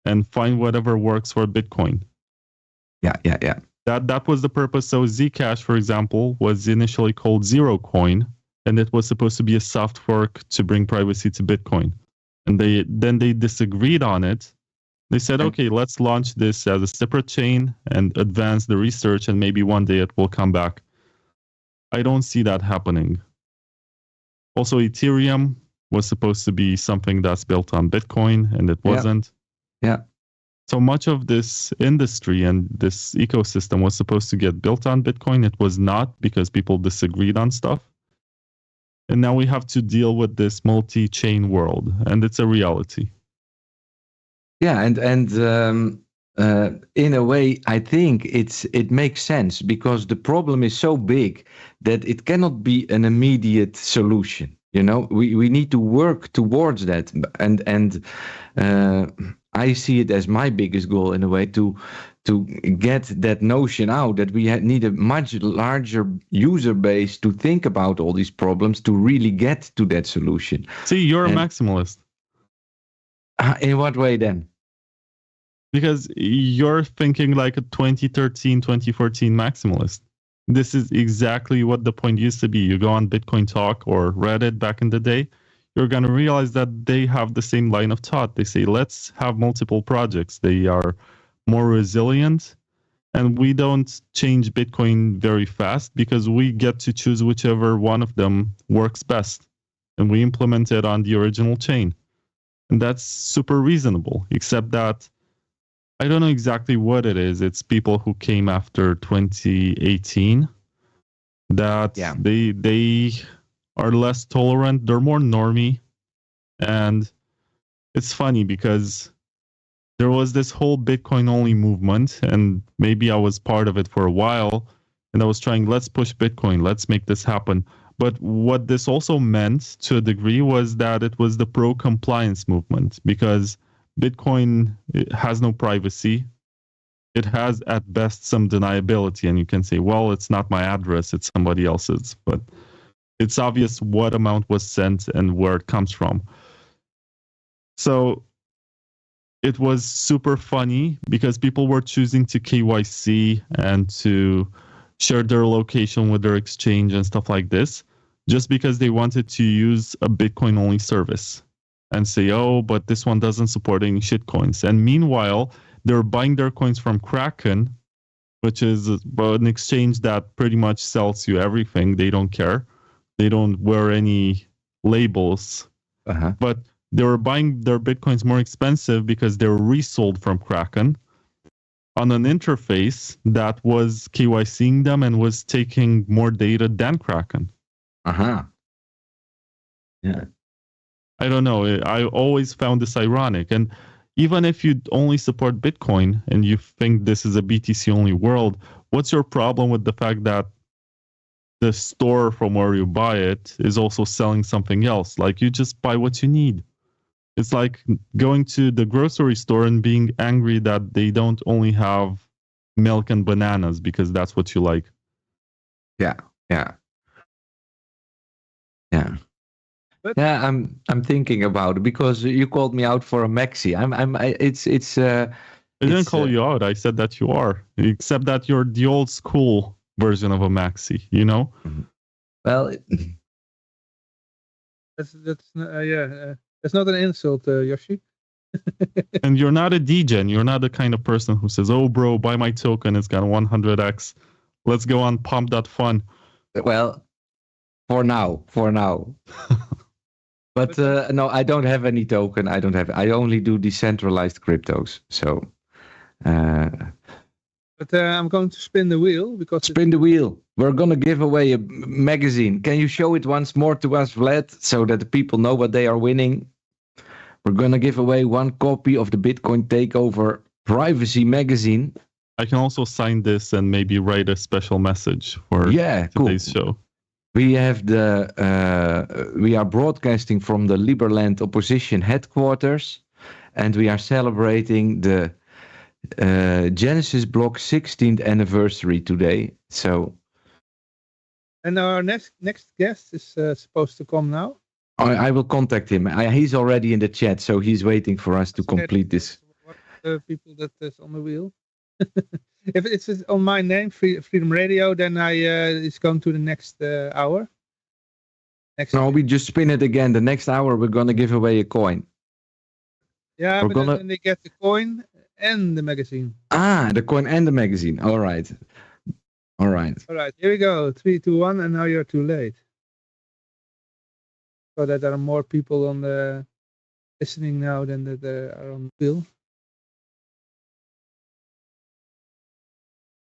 and find whatever works for Bitcoin. Yeah. That was the purpose. So Zcash, for example, was initially called Zero Coin, and it was supposed to be a soft fork to bring privacy to Bitcoin. And they disagreed on it. They said, okay, let's launch this as a separate chain and advance the research, and maybe one day it will come back. I don't see that happening. Also, Ethereum was supposed to be something that's built on Bitcoin, and it wasn't. Yeah. So much of this industry and this ecosystem was supposed to get built on Bitcoin. It was not, because people disagreed on stuff. And now we have to deal with this multi-chain world, and it's a reality. Yeah, and in a way, I think it makes sense, because the problem is so big that it cannot be an immediate solution. We need to work towards that, and I see it as my biggest goal in a way to to get that notion out that we need a much larger user base to think about all these problems to really get to that solution. See, you're a maximalist. In what way then? Because you're thinking like a 2013, 2014 maximalist. This is exactly what the point used to be. You go on Bitcoin Talk or Reddit back in the day, you're going to realize that they have the same line of thought. They say, let's have multiple projects. They are more resilient, and we don't change Bitcoin very fast because we get to choose whichever one of them works best, and we implement it on the original chain. And that's super reasonable, except that I don't know exactly what it is. It's people who came after 2018 that they are less tolerant. They're more normie. And it's funny because there was this whole Bitcoin only movement, and maybe I was part of it for a while, and I was trying, let's push Bitcoin, let's make this happen. But what this also meant to a degree was that it was the pro-compliance movement, because Bitcoin has no privacy. It has at best some deniability, and you can say, well, it's not my address, it's somebody else's. But it's obvious what amount was sent and where it comes from. So it was super funny because people were choosing to KYC and to share their location with their exchange and stuff like this, just because they wanted to use a Bitcoin only service and say, oh, but this one doesn't support any shitcoins. And meanwhile, they're buying their coins from Kraken, which is an exchange that pretty much sells you everything. They don't care. They don't wear any labels. But they were buying their Bitcoins more expensive because they were resold from Kraken on an interface that was KYCing them and was taking more data than Kraken. Yeah. I don't know. I always found this ironic. And even if you only support Bitcoin and you think this is a BTC only world, what's your problem with the fact that the store from where you buy it is also selling something else? Like, you just buy what you need. It's like going to the grocery store and being angry that they don't only have milk and bananas because that's what you like. Yeah. But Yeah, I'm thinking about it because you called me out for a maxi. I didn't call you out. I said that you are, except that you're the old school version of a maxi, you know? Well, that's not an insult, Yoshi. And you're not a degen. You're not the kind of person who says, oh, bro, buy my token. It's got 100x. Let's go on pump.fun. well, for now. But no, I don't have any token. I only do decentralized cryptos. So, But I'm going to spin the wheel because spin the wheel. We're gonna give away a magazine. Can you show it once more to us, Vlad, so that the people know what they are winning? We're gonna give away one copy of the Bitcoin Takeover Privacy Magazine. I can also sign this and maybe write a special message for today's show. We have we are broadcasting from the Liberland opposition headquarters, and we are celebrating the Genesis Block 16th anniversary today. So, and our next guest is supposed to come now. I will contact him. He's already in the chat, so he's waiting for us to complete this. What the people that is on the wheel? If it's on my name, Freedom Radio, then it's going to the next hour. We just spin it again. The next hour, we're gonna give away a coin. Yeah, then they get the coin and the magazine. The coin and the magazine. All right. All right. Here we go. 3, 2, 1, and now you're too late. So that there are more people on the listening now than that are on the wheel.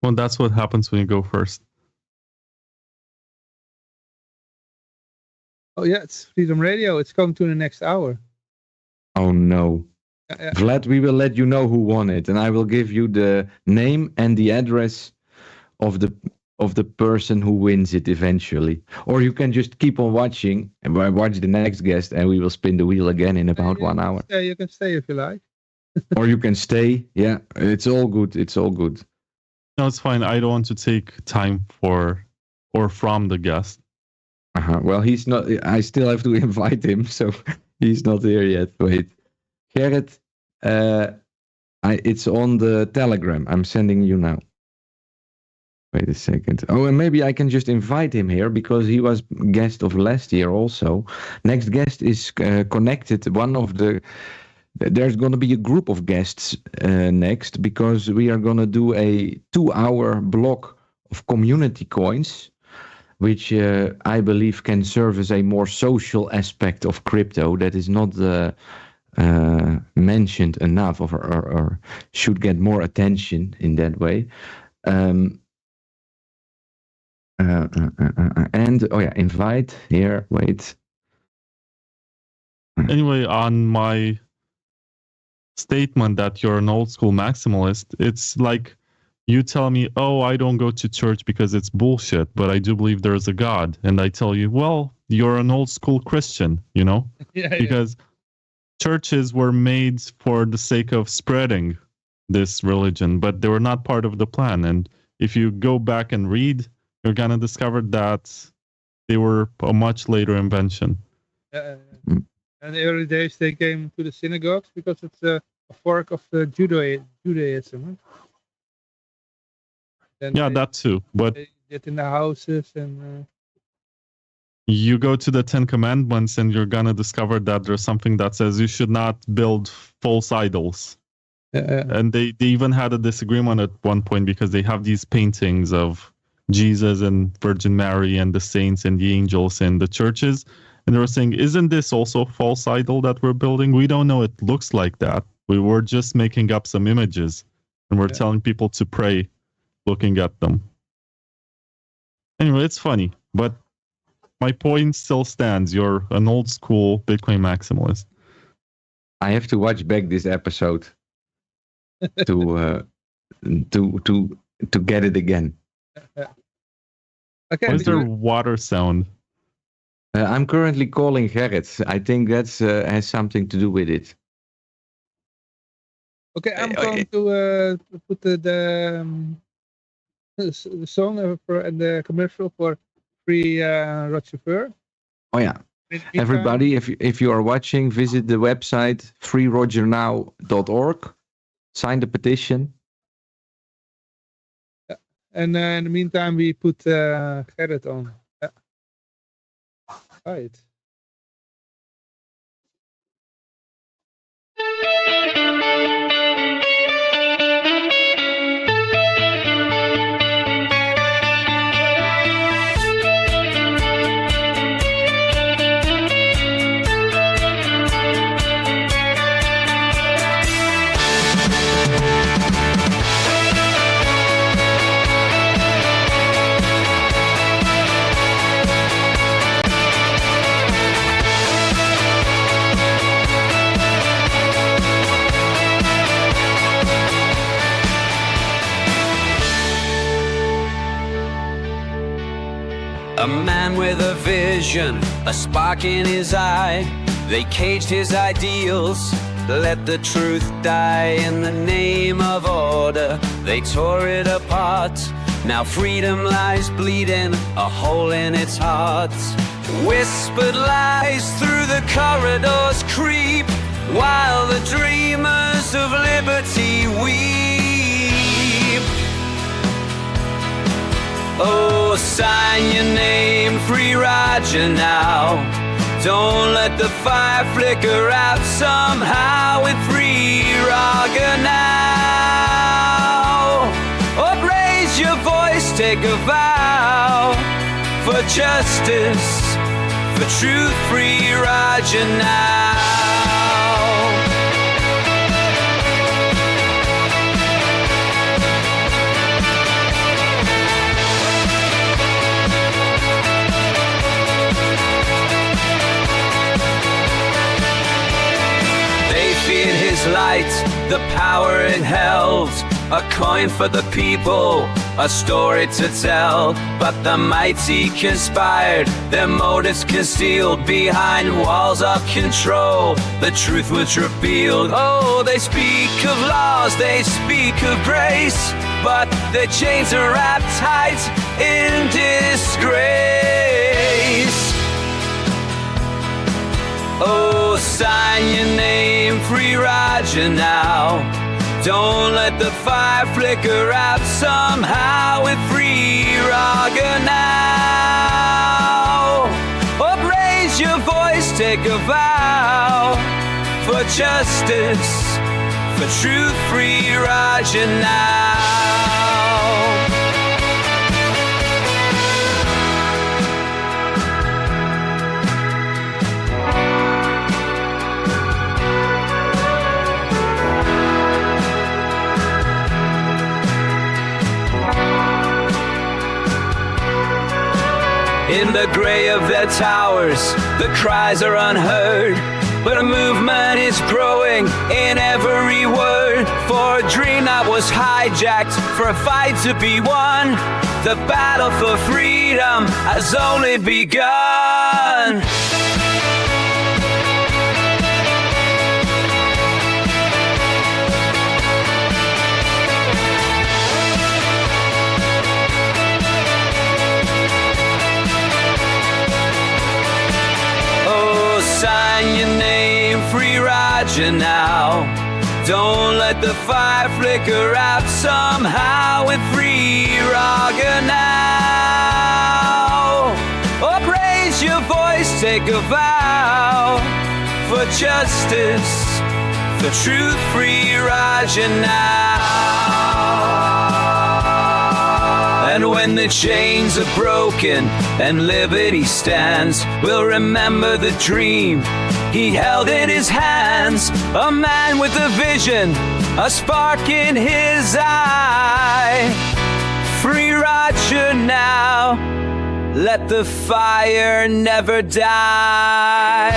Well, that's what happens when you go first. Oh yeah, it's Freedom Radio. It's coming to the next hour. Oh no. Yeah. Vlad, we will let you know who won it, and I will give you the name and the address of the person who wins it eventually. Or you can just keep on watching and watch the next guest, and we will spin the wheel again in about 1 hour. You can stay if you like. Or you can stay. Yeah, it's all good. It's all good. No, it's fine. I don't want to take time for or from the guest. Well, he's not. I still have to invite him, so he's not here yet. Wait, Gerrit, it's on the Telegram. I'm sending you now. Wait a second. Oh, and maybe I can just invite him here because he was guest of last year also. Next guest is connected. There's going to be a group of guests next because we are going to do a 2-hour block of community coins, which I believe can serve as a more social aspect of crypto that is not mentioned enough or should get more attention in that way. Invite here. Wait. Anyway, on my statement that you're an old school maximalist, it's like you tell me, oh, I don't go to church because it's bullshit, but I do believe there's a God. And I tell you, well, you're an old school Christian, because churches were made for the sake of spreading this religion, but they were not part of the plan. And if you go back and read, you're going to discover that they were a much later invention. In the early days, they came to the synagogues because it's a fork of Judaism. Then that too. But they get in the houses and... You go to the 10 Commandments and you're going to discover that there's something that says you should not build false idols. And they even had a disagreement at one point because they have these paintings of Jesus and Virgin Mary and the saints and the angels in the churches. And they were saying, isn't this also a false idol that we're building? We don't know it looks like that. We were just making up some images and we're telling people to pray looking at them. Anyway, it's funny, but my point still stands. You're an old school Bitcoin maximalist. I have to watch back this episode to get it again. Okay. What's there water sound? I'm currently calling Gerrit. I think that has something to do with it. Okay, I'm going to put the song and the commercial for free Rochefort. Oh yeah. Everybody, if you are watching, visit the website freerogernow.org. Sign the petition. And in the meantime, we put Gerrit on. Right. A man with a vision, a spark in his eye. They caged his ideals, let the truth die. In the name of order, they tore it apart. Now freedom lies bleeding, a hole in its heart. Whispered lies through the corridors creep, while the dreamers of liberty weep. Oh, sign your name, Free Roger now. Don't let the fire flicker out somehow with Free Roger now. Or raise your voice, take a vow for justice, for truth, Free Roger now. His light, the power it held, a coin for the people, a story to tell, but the mighty conspired, their motives concealed behind walls of control. The truth was revealed. Oh, they speak of laws, they speak of grace, but their chains are wrapped tight in disgrace. Oh, sign your name, Free Raja now. Don't let the fire flicker out somehow with Free Raga now. Up, raise your voice, take a vow for justice, for truth, Free Raja now. In the gray of their towers, the cries are unheard, but a movement is growing in every word. For a dream that was hijacked, for a fight to be won, the battle for freedom has only begun. Sign your name, Free Raja now. Don't let the fire flicker out somehow with Free Raga now. Or raise your voice, take a vow for justice, for truth, Free Raja now. And when the chains are broken and liberty stands, we'll remember the dream he held in his hands. A man with a vision, a spark in his eye. Free Raja now, let the fire never die.